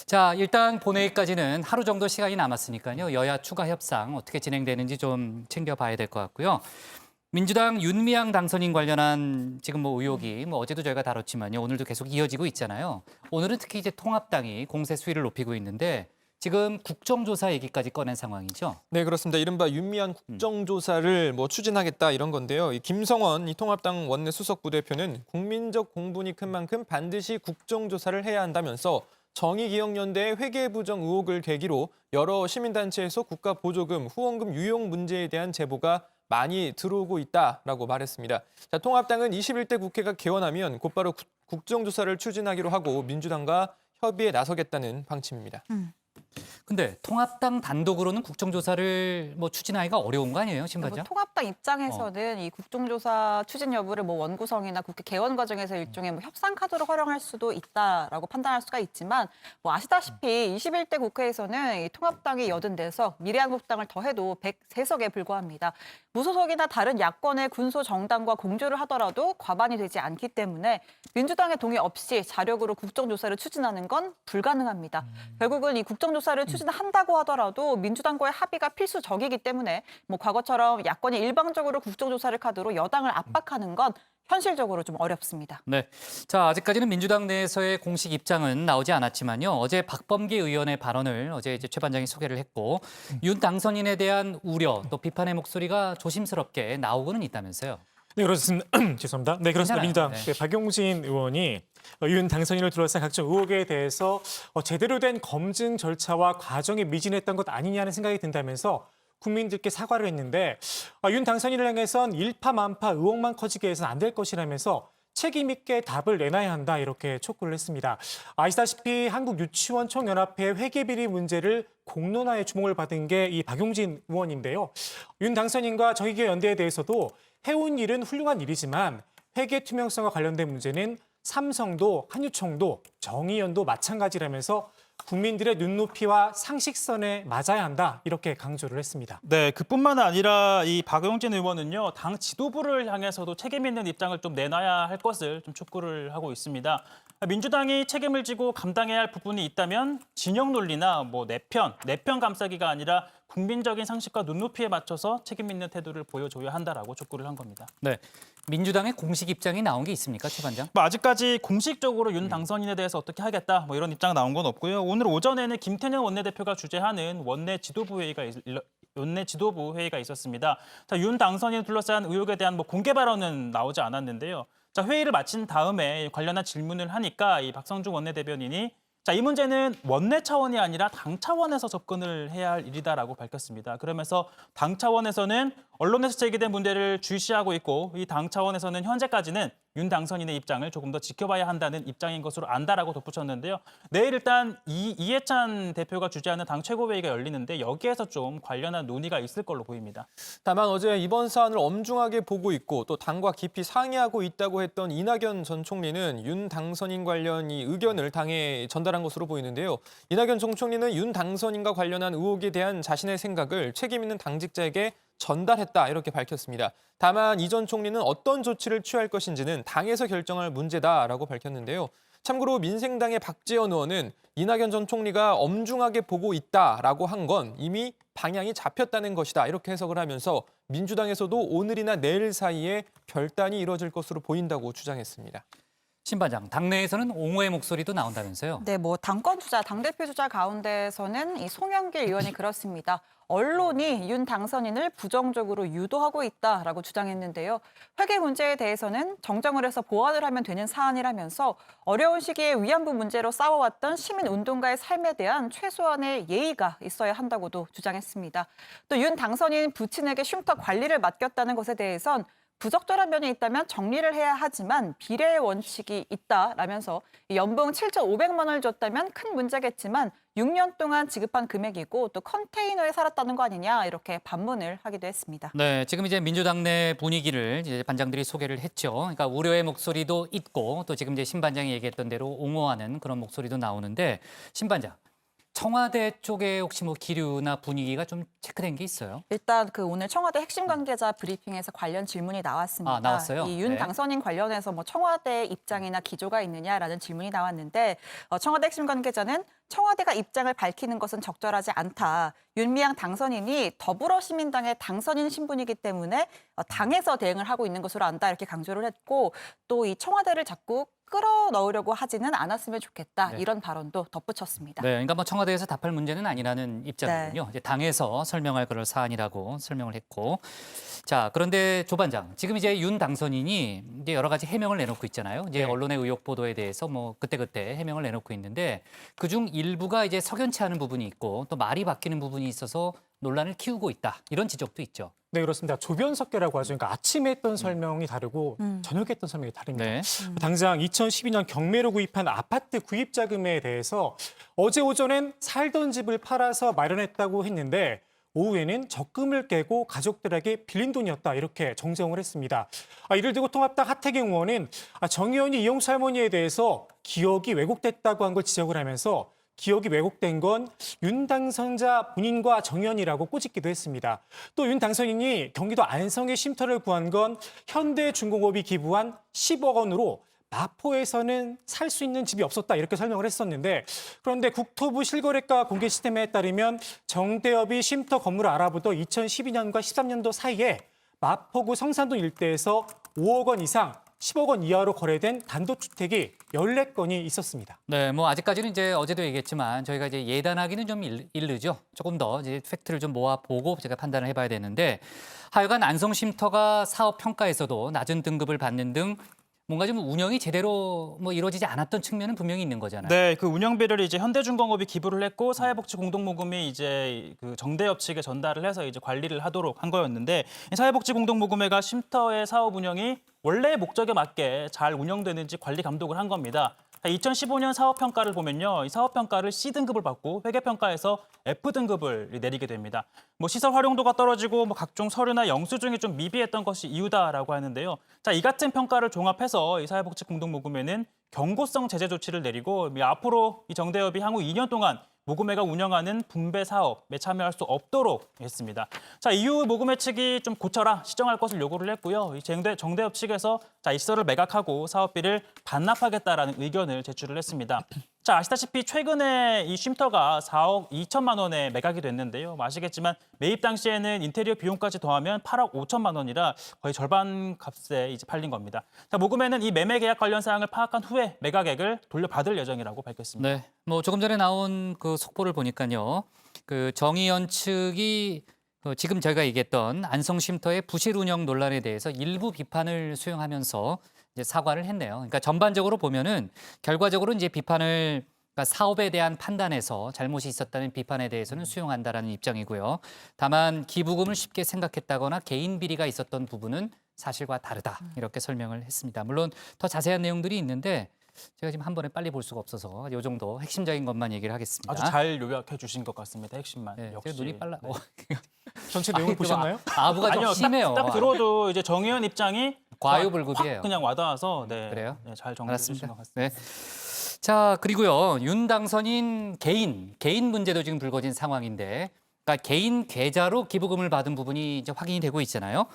자, 일단 본회의까지는 하루 정도 시간이 남았으니까요. 여야 추가 협상 어떻게 진행되는지 좀 챙겨봐야 될 것 같고요. 민주당 윤미향 당선인 관련한 지금 의혹이 어제도 저희가 다뤘지만요. 오늘도 계속 이어지고 있잖아요. 오늘은 특히 이제 통합당이 공세 수위를 높이고 있는데 지금 국정조사 얘기까지 꺼낸 상황이죠? 네, 그렇습니다. 이른바 윤미향 국정조사를 추진하겠다 이런 건데요. 이 김성원 통합당 원내 수석 부대표는 국민적 공분이 큰 만큼 반드시 국정조사를 해야 한다면서 정의기억연대의 회계부정 의혹을 계기로 여러 시민단체에서 국가 보조금, 후원금 유용 문제에 대한 제보가 많이 들어오고 있다라고 말했습니다. 자, 통합당은 21대 국회가 개원하면 곧바로 국정조사를 추진하기로 하고 민주당과 협의에 나서겠다는 방침입니다. 근데 통합당 단독으로는 국정조사를 추진하기가 어려운 거 아니에요, 신 반장? 통합당 입장에서는 이 국정조사 추진 여부를 원구성이나 국회 개원 과정에서 일종의 협상 카드로 활용할 수도 있다라고 판단할 수가 있지만 아시다시피 21대 국회에서는 이 통합당이 84석, 미래한국당을 더해도 103석에 불과합니다. 무소속이나 다른 야권의 군소 정당과 공조를 하더라도 과반이 되지 않기 때문에 민주당의 동의 없이 자력으로 국정조사를 추진하는 건 불가능합니다. 결국은 이 국정조사를 추진한다고 하더라도 민주당과의 합의가 필수적이기 때문에 과거처럼 야권이 일방적으로 국정조사를 카드로 여당을 압박하는 건 현실적으로 좀 어렵습니다. 네, 자 아직까지는 민주당 내에서의 공식 입장은 나오지 않았지만요. 어제 박범계 의원의 발언을 어제 최 반장이 소개를 했고 윤 당선인에 대한 우려 또 비판의 목소리가 조심스럽게 나오고는 있다면서요. 네, 그렇습니다. 죄송합니다. 네, 그렇습니다. 민주당 박용진 의원이 윤 당선인을 둘러싼 각종 의혹에 대해서 제대로 된 검증 절차와 과정이 미진했던 것 아니냐는 생각이 든다면서 국민들께 사과를 했는데 윤 당선인을 향해선 일파만파 의혹만 커지게 해서는 안 될 것이라면서 책임 있게 답을 내놔야 한다 이렇게 촉구를 했습니다. 아시다시피 한국유치원총연합회 회계비리 문제를 공론화에 주목을 받은 게 이 박용진 의원인데요. 윤 당선인과 정의기업 연대에 대해서도 해온 일은 훌륭한 일이지만 회계 투명성과 관련된 문제는 삼성도 한유총도 정의연도 마찬가지라면서 국민들의 눈높이와 상식선에 맞아야 한다 이렇게 강조를 했습니다. 네, 그뿐만 아니라 이 박용진 의원은요, 당 지도부를 향해서도 책임 있는 입장을 좀 내놔야 할 것을 좀 촉구를 하고 있습니다. 민주당이 책임을 지고 감당해야 할 부분이 있다면 진영 논리나 내편 감싸기가 아니라 국민적인 상식과 눈높이에 맞춰서 책임 있는 태도를 보여줘야 한다라고 촉구를 한 겁니다. 네, 민주당의 공식 입장이 나온 게 있습니까, 최 반장? 아직까지 공식적으로 윤 당선인에 대해서 어떻게 하겠다 이런 입장 나온 건 없고요. 오늘 오전에는 김태년 원내대표가 주재하는 원내 지도부 회의가 있었습니다. 자, 윤 당선인을 둘러싼 의혹에 대한 공개 발언은 나오지 않았는데요. 자, 회의를 마친 다음에 관련한 질문을 하니까 이 박성중 원내대변인이 이 문제는 원내 차원이 아니라 당 차원에서 접근을 해야 할 일이다라고 밝혔습니다. 그러면서 당 차원에서는 언론에서 제기된 문제를 주시하고 있고 이 당 차원에서는 현재까지는 윤 당선인의 입장을 조금 더 지켜봐야 한다는 입장인 것으로 안다라고 덧붙였는데요. 내일 일단 이해찬 대표가 주재하는 당 최고회의가 열리는데 여기에서 좀 관련한 논의가 있을 걸로 보입니다. 다만 어제 이번 사안을 엄중하게 보고 있고 또 당과 깊이 상의하고 있다고 했던 이낙연 전 총리는 윤 당선인 관련 이 의견을 당에 전달한 것으로 보이는데요. 이낙연 전 총리는 윤 당선인과 관련한 의혹에 대한 자신의 생각을 책임 있는 당직자에게 전달했다 이렇게 밝혔습니다. 다만 이 전 총리는 어떤 조치를 취할 것인지는 당에서 결정할 문제다라고 밝혔는데요. 참고로 민생당의 박지원 의원은 이낙연 전 총리가 엄중하게 보고 있다라고 한 건 이미 방향이 잡혔다는 것이다 이렇게 해석을 하면서 민주당에서도 오늘이나 내일 사이에 결단이 이뤄질 것으로 보인다고 주장했습니다. 신 반장, 당내에서는 옹호의 목소리도 나온다면서요? 네, 당권 주자, 당대표 주자 가운데서는 이 송영길 의원이 그렇습니다. 언론이 윤 당선인을 부정적으로 유도하고 있다라고 주장했는데요. 회계 문제에 대해서는 정정을 해서 보완을 하면 되는 사안이라면서 어려운 시기에 위안부 문제로 싸워왔던 시민운동가의 삶에 대한 최소한의 예의가 있어야 한다고도 주장했습니다. 또 윤 당선인 부친에게 쉼터 관리를 맡겼다는 것에 대해선 부적절한 면이 있다면 정리를 해야 하지만 비례의 원칙이 있다라면서 연봉 7,500만 원을 줬다면 큰 문제겠지만 6년 동안 지급한 금액이고 또 컨테이너에 살았다는 거 아니냐 이렇게 반문을 하기도 했습니다. 네, 지금 이제 민주당 내 분위기를 이제 반장들이 소개를 했죠. 그러니까 우려의 목소리도 있고 또 지금 이제 신 반장이 얘기했던 대로 옹호하는 그런 목소리도 나오는데 신 반장. 청와대 쪽에 혹시 기류나 분위기가 좀 체크된 게 있어요? 일단 오늘 청와대 핵심 관계자 브리핑에서 관련 질문이 나왔습니다. 나왔어요? 이 윤 당선인 관련해서 청와대 입장이나 기조가 있느냐라는 질문이 나왔는데 청와대 핵심 관계자는 청와대가 입장을 밝히는 것은 적절하지 않다. 윤미향 당선인이 더불어시민당의 당선인 신분이기 때문에 당에서 대응을 하고 있는 것으로 안다 이렇게 강조를 했고 또 이 청와대를 자꾸 끌어넣으려고 하지는 않았으면 좋겠다. 네. 이런 발언도 덧붙였습니다. 네, 그러니까 청와대에서 답할 문제는 아니라는 입장이군요. 이제 당에서 설명할 그럴 사안이라고 설명을 했고, 자 그런데 조 반장, 지금 이제 윤 당선인이 이제 여러 가지 해명을 내놓고 있잖아요. 이제 언론의 의혹 보도에 대해서 그때 해명을 내놓고 있는데 그중 일부가 이제 석연치 않은 부분이 있고 또 말이 바뀌는 부분이 있어서 논란을 키우고 있다 이런 지적도 있죠. 네, 그렇습니다. 조변석계라고 하죠. 그러니까 아침에 했던 설명이 다르고 저녁에 했던 설명이 다릅니다. 네. 당장 2012년 경매로 구입한 아파트 구입 자금에 대해서 어제 오전엔 살던 집을 팔아서 마련했다고 했는데 오후에는 적금을 깨고 가족들에게 빌린 돈이었다 이렇게 정정을 했습니다. 이를 두고 통합당 하태경 의원은 정 의원이 이용수 할머니에 대해서 기억이 왜곡됐다고 한 걸 지적을 하면서 기억이 왜곡된 건 윤 당선자 본인과 정 의원이라고 꼬집기도 했습니다. 또 윤 당선인이 경기도 안성의 쉼터를 구한 건 현대중공업이 기부한 10억 원으로 마포에서는 살 수 있는 집이 없었다 이렇게 설명을 했었는데 그런데 국토부 실거래가 공개 시스템에 따르면 정대협이 쉼터 건물을 알아보던 2012년과 13년도 사이에 마포구 성산동 일대에서 5억 원 이상 10억 원 이하로 거래된 단독주택이 14건이 있었습니다. 네, 아직까지는 이제 어제도 얘기했지만 저희가 이제 예단하기는 좀 이르죠. 조금 더 이제 팩트를 좀 모아보고 제가 판단을 해봐야 되는데 하여간 안성쉼터가 사업 평가에서도 낮은 등급을 받는 등 뭔가 좀 운영이 제대로 뭐 이루어지지 않았던 측면은 분명히 있는 거잖아요. 네, 그 운영비를 이제 현대중공업이 기부를 했고 사회복지공동모금이 이제 그 정대협 측에 전달을 해서 이제 관리를 하도록 한 거였는데 이 사회복지공동모금회가 쉼터의 사업 운영이 원래 목적에 맞게 잘 운영되는지 관리 감독을 한 겁니다. 2015년 사업평가를 보면요. 이 사업평가를 C등급을 받고 회계평가에서 F등급을 내리게 됩니다. 뭐 시설 활용도가 떨어지고 뭐 각종 서류나 영수증이 좀 미비했던 것이 이유다라고 하는데요. 자, 이 같은 평가를 종합해서 이 사회복지공동모금회는 경고성 제재 조치를 내리고 앞으로 이 정대협이 향후 2년 동안 모금회가 운영하는 분배 사업에 참여할 수 없도록 했습니다. 자, 이후 모금회 측이 좀 고쳐라, 시정할 것을 요구를 했고요. 이 정대협 측에서 자, 이 시설을 매각하고 사업비를 반납하겠다라는 의견을 제출을 했습니다. 자, 아시다시피 최근에 이 쉼터가 4억 2천만 원에 매각이 됐는데요. 뭐 아시겠지만 매입 당시에는 인테리어 비용까지 더하면 8억 5천만 원이라 거의 절반 값에 이제 팔린 겁니다. 자, 모금회는 이 매매 계약 관련 사항을 파악한 후에 매각액을 돌려받을 예정이라고 밝혔습니다. 네, 뭐 조금 전에 나온 그 속보를 보니까요, 그 정의연 측이 지금 저희가 얘기했던 안성쉼터의 부실 운영 논란에 대해서 일부 비판을 수용하면서 이제 사과를 했네요. 그러니까 전반적으로 보면은 결과적으로 이제 비판을 그러니까 사업에 대한 판단에서 잘못이 있었다는 비판에 대해서는 수용한다라는 입장이고요. 다만 기부금을 쉽게 생각했다거나 개인 비리가 있었던 부분은 사실과 다르다 이렇게 설명을 했습니다. 물론 더 자세한 내용들이 있는데 제가 지금 한 번에 빨리 볼 수가 없어서 이 정도 핵심적인 것만 얘기를 하겠습니다. 아주 잘 요약해 주신 것 같습니다. 핵심만. 네, 역시. 제가 눈이 빨라. 네. 전체 내용을 보셨나요? 아부가 좀 아니요, 심해요. 딱 들어도 이제 정의연 입장이 과유불급이에요. 확 그냥 와닿아서 그래요? 네, 잘 정리해 주신 것 같습니다. 네. 자, 그리고요. 윤 당선인 개인 문제도 지금 불거진 상황인데, 그러니까 개인 계좌로 기부금을 받은 부분이 이제 확인이 되고 있잖아요.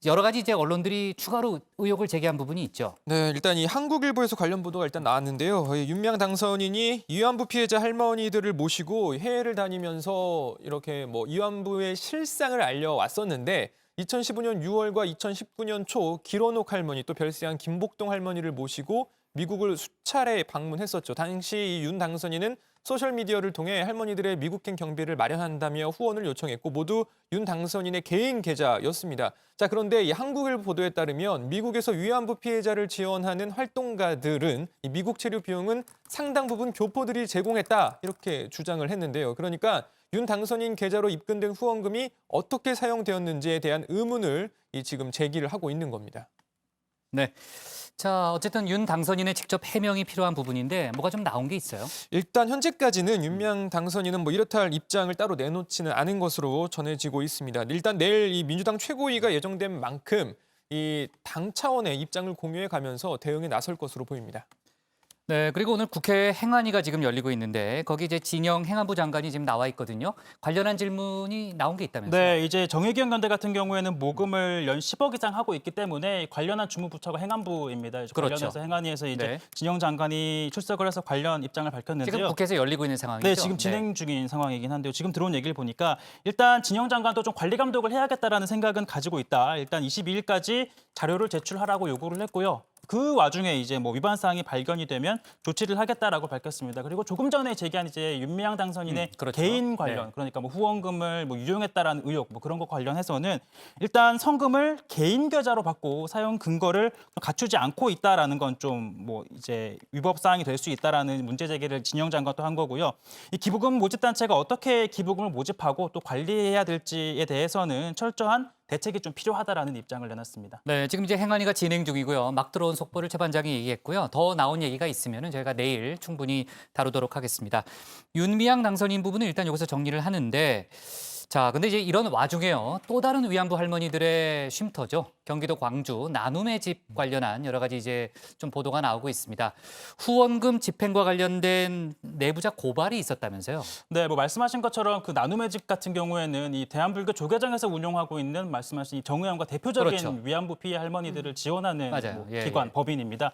여러 가지 이제 언론들이 추가로 의혹을 제기한 부분이 있죠. 네, 일단 이 한국일보에서 관련 보도가 일단 나왔는데요. 윤미향 당선인이 위안부 피해자 할머니들을 모시고 해외를 다니면서 이렇게 뭐 위안부의 실상을 알려왔었는데 2015년 6월과 2019년 초 길원옥 할머니 또 별세한 김복동 할머니를 모시고 미국을 수차례 방문했었죠. 당시 이 윤 당선인은 소셜미디어를 통해 할머니들의 미국행 경비를 마련한다며 후원을 요청했고 모두 윤 당선인의 개인 계좌였습니다. 자, 그런데 이 한국일보 보도에 따르면 미국에서 위안부 피해자를 지원하는 활동가들은 이 미국 체류 비용은 상당 부분 교포들이 제공했다 이렇게 주장을 했는데요. 그러니까 윤 당선인 계좌로 입금된 후원금이 어떻게 사용되었는지에 대한 의문을 지금 제기를 하고 있는 겁니다. 네. 자, 어쨌든 윤 당선인의 직접 해명이 필요한 부분인데 뭐가 좀 나온 게 있어요? 일단 현재까지는 윤미향 당선인은 뭐 이렇다 할 입장을 따로 내놓지는 않은 것으로 전해지고 있습니다. 일단 내일 이 민주당 최고위가 예정된 만큼 이 당 차원의 입장을 공유해 가면서 대응에 나설 것으로 보입니다. 네, 그리고 오늘 국회 행안위가 지금 열리고 있는데 거기 이제 진영 행안부 장관이 지금 나와 있거든요. 관련한 질문이 나온 게 있다면서요? 네, 이제 정의기억 연대 같은 경우에는 모금을 연 10억 이상 하고 있기 때문에 관련한 주무부처가 행안부입니다. 그렇죠. 관련해서 행안위에서 이제 네. 진영 장관이 출석을 해서 관련 입장을 밝혔는데요. 지금 국회에서 열리고 있는 상황이죠? 네, 지금 진행 중인 상황이긴 한데요. 지금 들어온 얘기를 보니까 일단 진영 장관도 좀 관리 감독을 해야겠다라는 생각은 가지고 있다. 일단 22일까지 자료를 제출하라고 요구를 했고요. 그 와중에 이제 뭐 위반 사항이 발견이 되면 조치를 하겠다라고 밝혔습니다. 그리고 조금 전에 제기한 이제 윤미향 당선인의 그렇죠. 개인 관련, 네. 그러니까 뭐 후원금을 뭐 유용했다라는 의혹, 뭐 그런 거 관련해서는 일단 성금을 개인 계좌로 받고 사용 근거를 갖추지 않고 있다라는 건 좀 뭐 이제 위법 사항이 될 수 있다라는 문제 제기를 진영 장관도 한 거고요. 이 기부금 모집 단체가 어떻게 기부금을 모집하고 또 관리해야 될지에 대해서는 철저한 대책이 좀 필요하다라는 입장을 내놨습니다. 네, 지금 이제 행안위가 진행 중이고요. 막 들어온 속보를 최 반장이 얘기했고요. 더 나온 얘기가 있으면 저희가 내일 충분히 다루도록 하겠습니다. 윤미향 당선인 부분은 일단 여기서 정리를 하는데 자, 근데 이제 이런 와중에요. 또 다른 위안부 할머니들의 쉼터죠. 경기도 광주 나눔의 집 관련한 여러 가지 이제 좀 보도가 나오고 있습니다. 후원금 집행과 관련된 내부자 고발이 있었다면서요? 네, 뭐 말씀하신 것처럼 그 나눔의 집 같은 경우에는 이 대한불교 조계장에서 운영하고 있는 말씀하신 이 정의원과 대표적인 그렇죠. 위안부 피해 할머니들을 지원하는 맞아요. 뭐 예, 기관, 예. 법인입니다.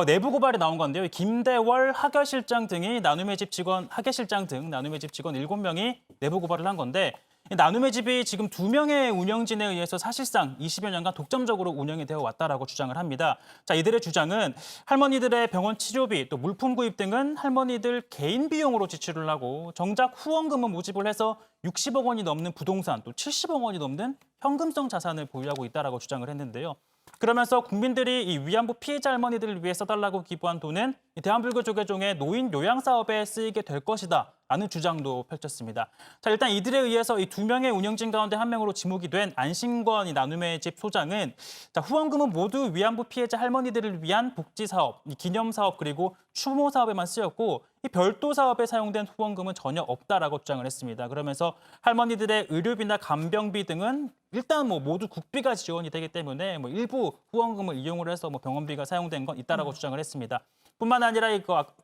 내부 고발이 나온 건데요. 김대월 하계실장 등이 나눔의 집 직원, 하계실장 등 나눔의 집 직원 7명이 내부 고발을 한 건데 이 나눔의 집이 지금 2명의 운영진에 의해서 사실상 20여 년간 독점적으로 운영이 되어 왔다라고 주장을 합니다. 자, 이들의 주장은 할머니들의 병원 치료비, 또 물품 구입 등은 할머니들 개인 비용으로 지출을 하고 정작 후원금은 모집을 해서 60억 원이 넘는 부동산, 또 70억 원이 넘는 현금성 자산을 보유하고 있다라고 주장을 했는데요. 그러면서 국민들이 이 위안부 피해자 할머니들을 위해 써달라고 기부한 돈은 이 대한불교조계종의 노인 요양 사업에 쓰이게 될 것이다. 라는 주장도 펼쳤습니다. 자, 일단 이들에 의해서 이 2명의 운영진 가운데 1명으로 지목이 된 안신권 이 나눔의 집 소장은 자, 후원금은 모두 위안부 피해자 할머니들을 위한 복지 사업, 이 기념 사업 그리고 추모 사업에만 쓰였고 이 별도 사업에 사용된 후원금은 전혀 없다라고 주장을 했습니다. 그러면서 할머니들의 의료비나 간병비 등은 일단 모두 국비가 지원이 되기 때문에 일부 후원금을 이용을 해서 병원비가 사용된 건 있다라고 주장을 했습니다. 뿐만 아니라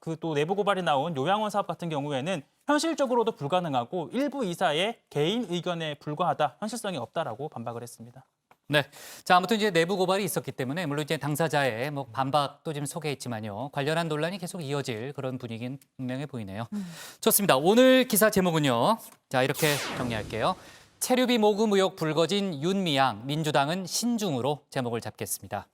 그 또 내부 고발이 나온 요양원 사업 같은 경우에는 현실적으로도 불가능하고 일부 이사의 개인 의견에 불과하다, 현실성이 없다라고 반박을 했습니다. 네, 자 아무튼 이제 내부 고발이 있었기 때문에 물론 이제 당사자의 반박도 지금 소개했지만요, 관련한 논란이 계속 이어질 그런 분위기는 분명해 보이네요. 좋습니다. 오늘 기사 제목은요, 자 이렇게 정리할게요. 체류비 모금 의혹 불거진 윤미향, 민주당은 신중으로 제목을 잡겠습니다.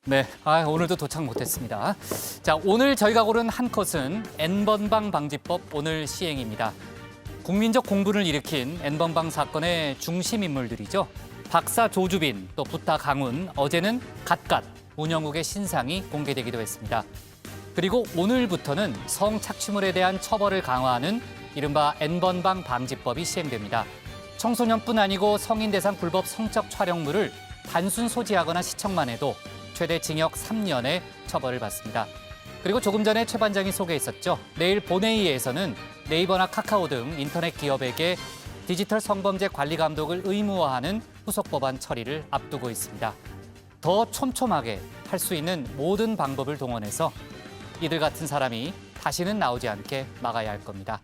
네, 오늘도 도착 못했습니다. 자, 오늘 저희가 고른 한 컷은 N번방 방지법 오늘 시행입니다. 국민적 공분을 일으킨 N번방 사건의 중심 인물들이죠. 박사 조주빈, 또 부타 강훈, 어제는 갓갓, 운영국의 신상이 공개되기도 했습니다. 그리고 오늘부터는 성착취물에 대한 처벌을 강화하는 이른바 N번방 방지법이 시행됩니다. 청소년뿐 아니고 성인 대상 불법 성적 촬영물을 단순 소지하거나 시청만 해도 최대 징역 3년의 처벌을 받습니다. 그리고 조금 전에 최 반장이 소개했었죠. 내일 본회의에서는 네이버나 카카오 등 인터넷 기업에게 디지털 성범죄 관리 감독을 의무화하는 후속 법안 처리를 앞두고 있습니다. 더 촘촘하게 할 수 있는 모든 방법을 동원해서 이들 같은 사람이 다시는 나오지 않게 막아야 할 겁니다.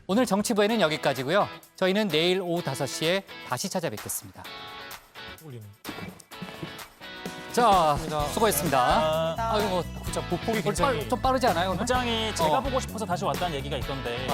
오늘 정치부에는 여기까지고요. 저희는 내일 오후 5시에 다시 찾아뵙겠습니다. 자, 수고했습니다. 아이고, 진짜 보폭이 좀 빠르지 않아요? 오늘? 부장이 제가 보고 싶어서 다시 왔다는 얘기가 있던데.